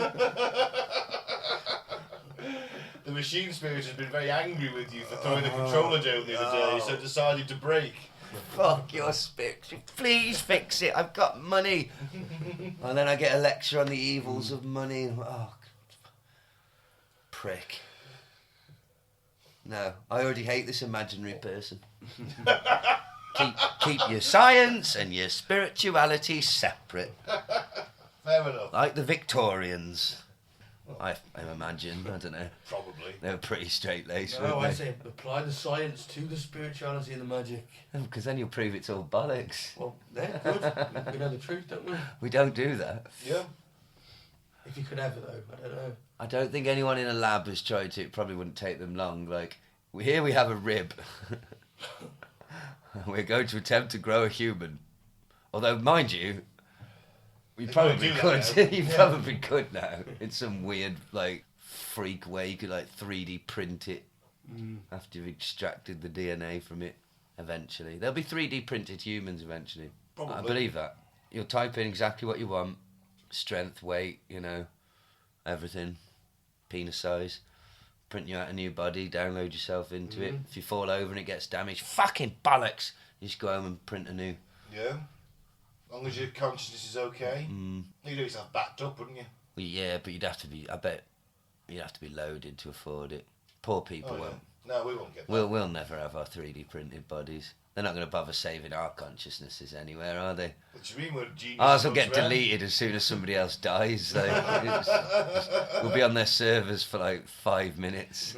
Speaker 1: machine spirit has been very angry with you for throwing the controller down the other day, so it decided to break.
Speaker 2: Fuck your spirit. Please fix it. I've got money. And then I get a lecture on the evils of money. Oh, prick. No, I already hate this imaginary person. keep your science and your spirituality separate.
Speaker 1: Fair enough.
Speaker 2: Like the Victorians. I imagine, I don't know.
Speaker 1: Probably.
Speaker 2: They were pretty straight-laced,
Speaker 3: No, I
Speaker 2: weren't
Speaker 3: say apply the science to the spirituality and the magic.
Speaker 2: they? Because then you'll prove it's all bollocks.
Speaker 3: Well, they're good. We know the truth, don't we?
Speaker 2: We don't do that.
Speaker 1: Yeah.
Speaker 3: If you could ever, though, I don't know.
Speaker 2: I don't think anyone in a lab has tried to. It probably wouldn't take them long. Like, here we have a rib. We're going to attempt to grow a human. Although, mind you, we
Speaker 1: They
Speaker 2: probably
Speaker 1: do that
Speaker 2: could.
Speaker 1: now.
Speaker 2: You probably could now. In some weird, like, freak way. You could, like, 3D print it after you've extracted the DNA from it eventually. There'll be 3D printed humans eventually.
Speaker 1: Probably.
Speaker 2: I believe that. You'll type in exactly what you want. Strength, weight, you know, everything. Penis size, print you out a new body, download yourself into it. If you fall over and it gets damaged, fucking bollocks! You just go home and print a new.
Speaker 1: Yeah. As long as your consciousness is okay. You'd have yourself backed up, wouldn't you?
Speaker 2: Well, yeah, but you'd have to be. I bet you'd have to be loaded to afford it. Poor people
Speaker 1: Oh, yeah.
Speaker 2: won't.
Speaker 1: No, we won't get that.
Speaker 2: We'll never have our 3D printed bodies. They're not going to bother saving our consciousnesses anywhere, are they?
Speaker 1: What do you mean we're genius?
Speaker 2: Ours will get deleted as soon as somebody else dies. Like, we'll be on their servers for like 5 minutes.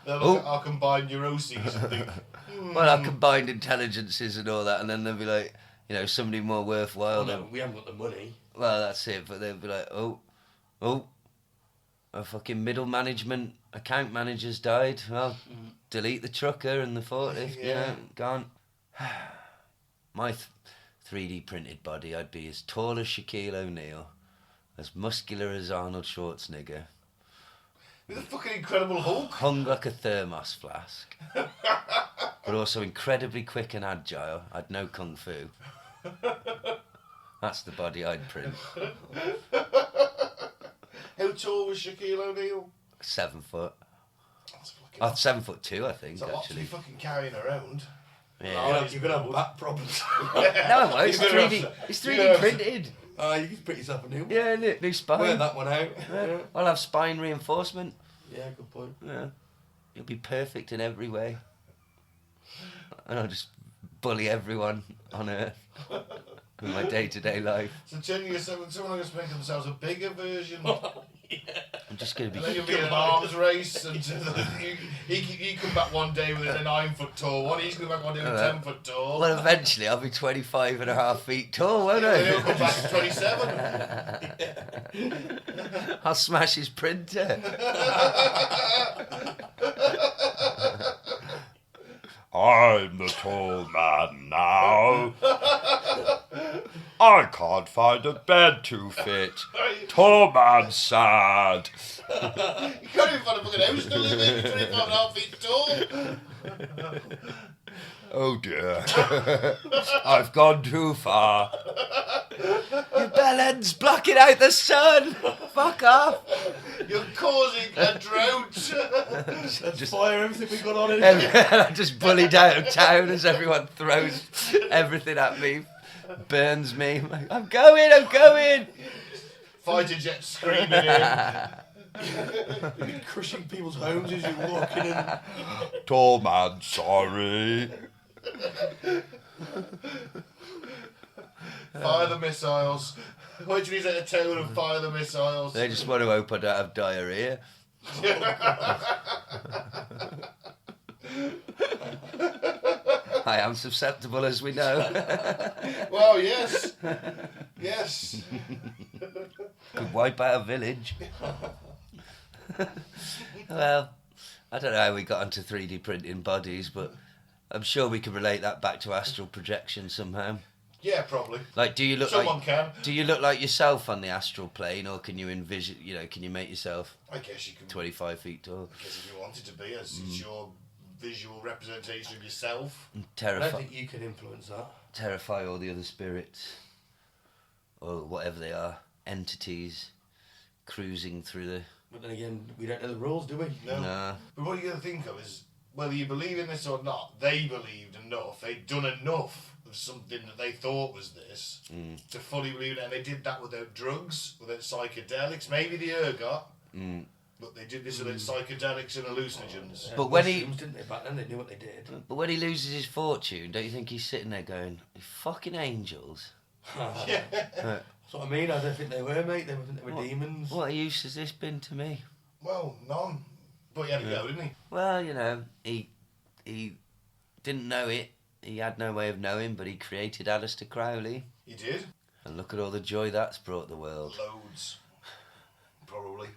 Speaker 1: They'll look at our combined neuroses and think,
Speaker 2: Well, our combined intelligences and all that, and then they'll be like, somebody more worthwhile.
Speaker 3: Well, no, we haven't got the money.
Speaker 2: Well, that's it. But they'll be like, oh, a fucking middle management account manager's died. Well, delete the trucker and the forklift. Gone. My 3D printed body, I'd be as tall as Shaquille O'Neal, as muscular as Arnold Schwarzenegger,
Speaker 1: with a fucking Incredible Hulk.
Speaker 2: hung like a thermos flask, but also incredibly quick and agile. I'd know kung fu. That's the body I'd print.
Speaker 1: How tall was Shaquille O'Neal?
Speaker 2: 7 foot.
Speaker 1: That's fucking...
Speaker 2: 7'2", I think,
Speaker 1: It's a lot to be
Speaker 2: actually.
Speaker 1: fucking carrying around.
Speaker 2: Yeah.
Speaker 3: You're gonna have back problems.
Speaker 2: No, it won't. It's
Speaker 1: You're gonna
Speaker 2: 3D.
Speaker 1: have to-
Speaker 2: It's
Speaker 1: you're
Speaker 2: 3D
Speaker 1: gonna have to-
Speaker 2: printed.
Speaker 3: You can print yourself a new one.
Speaker 2: Yeah, look, new spine.
Speaker 3: Wear that one out.
Speaker 2: Yeah. I'll have spine reinforcement.
Speaker 3: Yeah, good point.
Speaker 2: Yeah. You'll be perfect in every way. And I'll just bully everyone on Earth in my day-to-day life.
Speaker 1: So someone going to make themselves a bigger version.
Speaker 2: I'm just going to
Speaker 1: And then
Speaker 2: be...
Speaker 1: you'll be in an arms race, and you come back one day with a 9 foot tall one, he's coming back one day with a 10 foot tall.
Speaker 2: Well, eventually I'll be 25 and a half feet tall, won't
Speaker 1: And he'll
Speaker 2: I?
Speaker 1: come back to 27.
Speaker 2: I'll smash his printer.
Speaker 4: I'm the tall man now. I can't find a bed to fit. Tall man sad.
Speaker 1: You can't even find a fucking house to live in, 25 and a half feet tall.
Speaker 4: Oh dear. I've gone too far.
Speaker 2: You bellends, blocking out the sun. Fuck off.
Speaker 1: You're causing a drought.
Speaker 3: Let's fire everything we got on in here.
Speaker 2: I'm just bullied out of town as everyone throws everything at me, burns me. I'm going.
Speaker 1: Fighter jets screaming in.
Speaker 3: You're crushing people's homes as you're walking in.
Speaker 4: Tall man sorry.
Speaker 1: Fire the missiles. Why do you need a town and fire the missiles?
Speaker 2: They just want to hope I don't have diarrhea. I am susceptible, as we know.
Speaker 1: Well, yes. Yes.
Speaker 2: Could wipe out a village. Well, I don't know how we got onto 3D printing bodies, but I'm sure we could relate that back to astral projection somehow.
Speaker 1: Yeah, probably.
Speaker 2: Like, do you look
Speaker 1: Someone
Speaker 2: like
Speaker 1: can.
Speaker 2: do you look like yourself on the astral plane, or can you envision? Can you make yourself
Speaker 1: I guess you can.
Speaker 2: 25 feet tall?
Speaker 1: I guess if you wanted to be, as it's your visual representation of yourself.
Speaker 2: And
Speaker 3: I don't
Speaker 2: terrify,
Speaker 3: think you can influence that.
Speaker 2: terrify all the other spirits, or whatever they are, entities, cruising through the.
Speaker 3: But then again, we don't know the rules, do we?
Speaker 1: No.
Speaker 2: Nah.
Speaker 1: But what you're going to think of is, whether you believe in this or not, they believed enough. They'd done enough of something that they thought was this to fully believe it. And they did that without drugs, without psychedelics. Maybe the ergot, but they did this without psychedelics and hallucinogens.
Speaker 2: But when he-
Speaker 3: Mushrooms, didn't they? Back then they knew what they did.
Speaker 2: But when he loses his fortune, don't you think he's sitting there going, "You fucking angels!
Speaker 3: That's what I mean. I don't think they were, mate. They were demons.
Speaker 2: What use has this been to me?"
Speaker 1: Well, none. But he had to go, didn't he?
Speaker 2: Well, he didn't know it. He had no way of knowing, but he created Aleister Crowley.
Speaker 1: He did.
Speaker 2: And look at all the joy that's brought the world.
Speaker 1: Loads. Probably.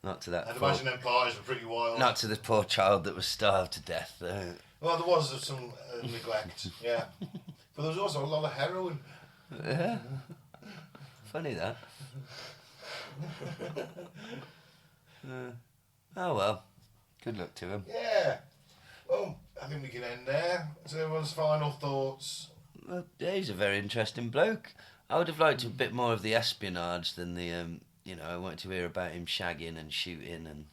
Speaker 2: Not to that.
Speaker 1: I'd
Speaker 2: poor-
Speaker 1: imagine them pies were pretty wild.
Speaker 2: Not to the poor child that was starved to death, though.
Speaker 1: Well, there was some neglect, yeah. But there was also a lot of heroin.
Speaker 2: Yeah. Funny that. Oh well. Good luck to him.
Speaker 1: Yeah. Well, I think we can end there. So everyone's final thoughts.
Speaker 2: Well, yeah, he's a very interesting bloke. I would have liked a bit more of the espionage than the, I wanted to hear about him shagging and shooting and,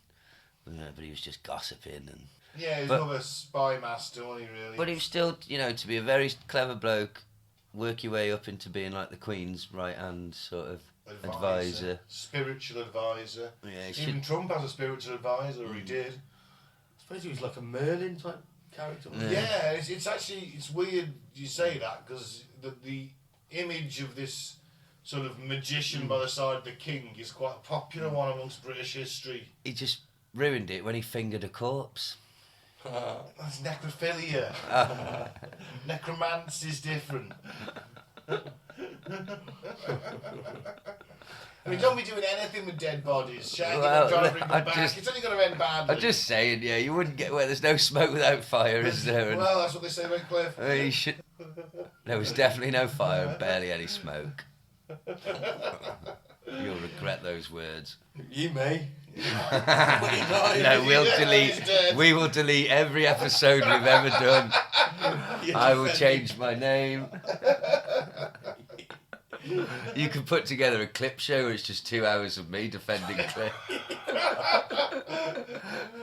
Speaker 2: but he was just gossiping and.
Speaker 1: Yeah, he's
Speaker 2: But-
Speaker 1: another spy master, wasn't he, really?
Speaker 2: But he was still, to be a very clever bloke, work your way up into being like the Queen's right hand sort of Advisor.
Speaker 1: Spiritual advisor.
Speaker 2: Yeah,
Speaker 1: Even Trump has a spiritual advisor, or he did.
Speaker 3: I suppose he was like a Merlin type character.
Speaker 1: Yeah, it's actually, it's weird you say that, because the image of this sort of magician by the side of the king is quite a popular one amongst British history.
Speaker 2: He just ruined it when he fingered a corpse.
Speaker 1: That's necrophilia. Necromancy is different. I mean, don't be doing anything with dead bodies. Shagging them, trying to bring them back. It's only going to end badly.
Speaker 2: I'm just saying, yeah, you wouldn't get where there's no smoke without fire, is there? And,
Speaker 1: well, that's what they say about Cliff.
Speaker 2: you should... There was definitely no fire and barely any smoke. You'll regret those words.
Speaker 3: You may.
Speaker 2: No, we will delete every episode we've ever done. I will change my name. You could put together a clip show where it's just 2 hours of me defending Clair.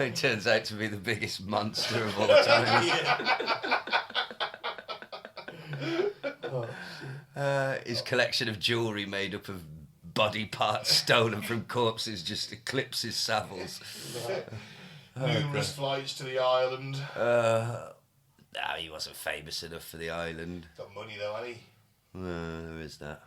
Speaker 2: It turns out to be the biggest monster of all time. His collection of jewellery made up of body parts stolen from corpses just eclipses Savills.
Speaker 1: Numerous flights to the island.
Speaker 2: No, he wasn't famous enough for the island.
Speaker 1: Got money though, hasn't he?
Speaker 2: There is that.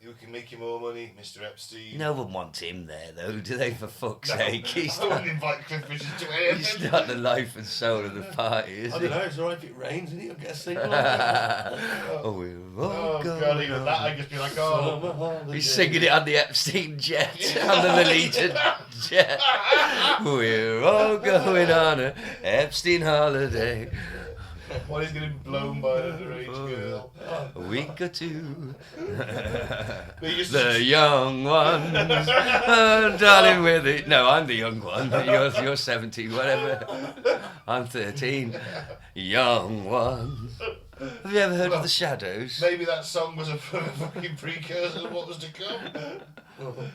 Speaker 1: Who can make you more money? Mr. Epstein.
Speaker 2: No one wants him there, though, do they, for fuck's sake? He's
Speaker 1: I wouldn't invite Cliff Richard to anything.
Speaker 2: He's not the life and soul of the party, is
Speaker 3: I
Speaker 2: he?
Speaker 3: don't know, it's alright if it rains, isn't it? I'll get a single.
Speaker 2: Oh, we're all
Speaker 1: God, even that, I'd just be like, oh.
Speaker 2: He's singing it on the Epstein jet, on the Legion jet. We're all going on a Epstein holiday.
Speaker 1: While he's getting blown by an underage girl.
Speaker 2: A week or two.
Speaker 1: Just...
Speaker 2: The young ones, darling with it. No, I'm the young one. You're 17, whatever. I'm 13. Young ones. Have you ever heard of The Shadows?
Speaker 1: Maybe that song was a fucking precursor of what was to come.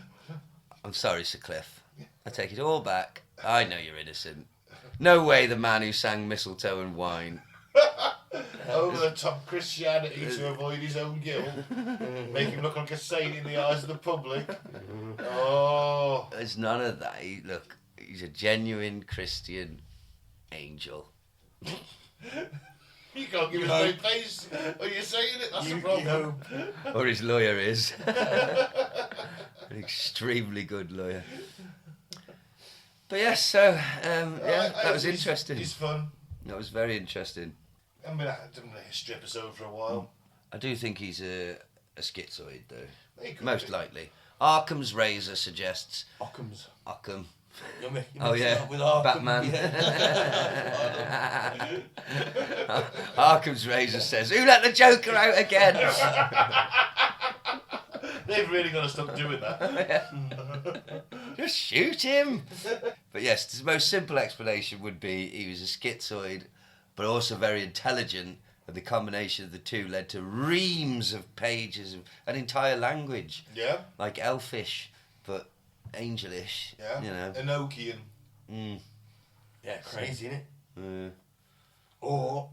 Speaker 2: I'm sorry, Sir Cliff. I take it all back. I know you're innocent. No way the man who sang Mistletoe and Wine.
Speaker 1: Over the top Christianity to avoid his own guilt. Make him look like a saint in the eyes of the public. Oh.
Speaker 2: There's none of that. Look, he's a genuine Christian angel.
Speaker 1: You can't give us no face when you're saying it, that's the problem.
Speaker 2: Or his lawyer is. An extremely good lawyer. But yes, so, yeah, that was interesting.
Speaker 1: It's fun.
Speaker 2: That was very interesting.
Speaker 1: I mean, I haven't done a history episode for a while.
Speaker 2: I do think he's a schizoid, though.
Speaker 1: Most
Speaker 2: likely. Occam's razor suggests... Occam. Oh, yeah.
Speaker 3: With Arkham.
Speaker 2: Batman.
Speaker 3: Yeah.
Speaker 2: Occam's razor says, who let the Joker out again?
Speaker 1: They've really got to stop doing that.
Speaker 2: Just shoot him. But yes, the most simple explanation would be he was a schizoid, but also very intelligent, and the combination of the two led to reams of pages of an entire language.
Speaker 1: Yeah.
Speaker 2: Like elfish, but angelish.
Speaker 1: Yeah.
Speaker 2: You know.
Speaker 1: Enochian.
Speaker 3: Yeah, crazy, isn't it?
Speaker 2: Yeah.
Speaker 3: Or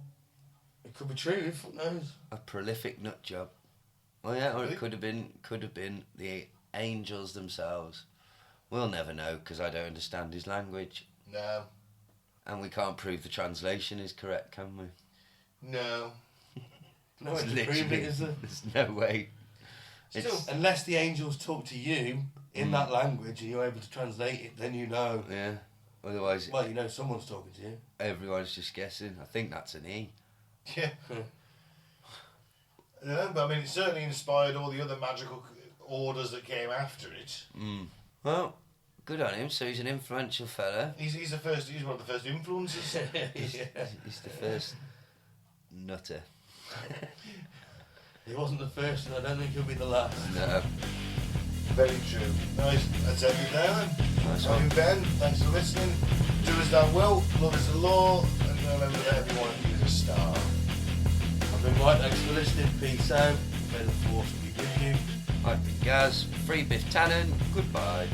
Speaker 3: it could be true, who knows?
Speaker 2: A prolific nut job. Oh yeah, or
Speaker 1: Really?
Speaker 2: it could have been the angels themselves. We'll never know because I don't understand his language.
Speaker 1: No.
Speaker 2: And we can't prove the translation is correct, can we?
Speaker 1: No.
Speaker 3: No way to prove it, is there?
Speaker 2: There's no way.
Speaker 1: Still,
Speaker 3: Unless the angels talk to you in that language and you're able to translate it, then you know.
Speaker 2: Yeah. Otherwise,
Speaker 3: Well, you know someone's talking to you.
Speaker 2: everyone's just guessing. I think that's an E.
Speaker 1: yeah. Yeah, but I mean, it certainly inspired all the other magical orders that came after it.
Speaker 2: Well, good on him. So he's an influential fella.
Speaker 1: He's one of the first influences.
Speaker 2: He's the first nutter.
Speaker 3: He wasn't the first, and I don't think he'll be the last.
Speaker 2: No.
Speaker 1: Very true. Nice. That's everything there then.
Speaker 2: Nice
Speaker 1: I'm
Speaker 2: one.
Speaker 1: Ben. Thanks for listening. Do as thou wilt. Love is the law. And remember that everyone is a star.
Speaker 3: I've been Mike, thanks for listening. Peace out. May the force be with you.
Speaker 2: I've been Gaz. Free Biff Tannen. Goodbye.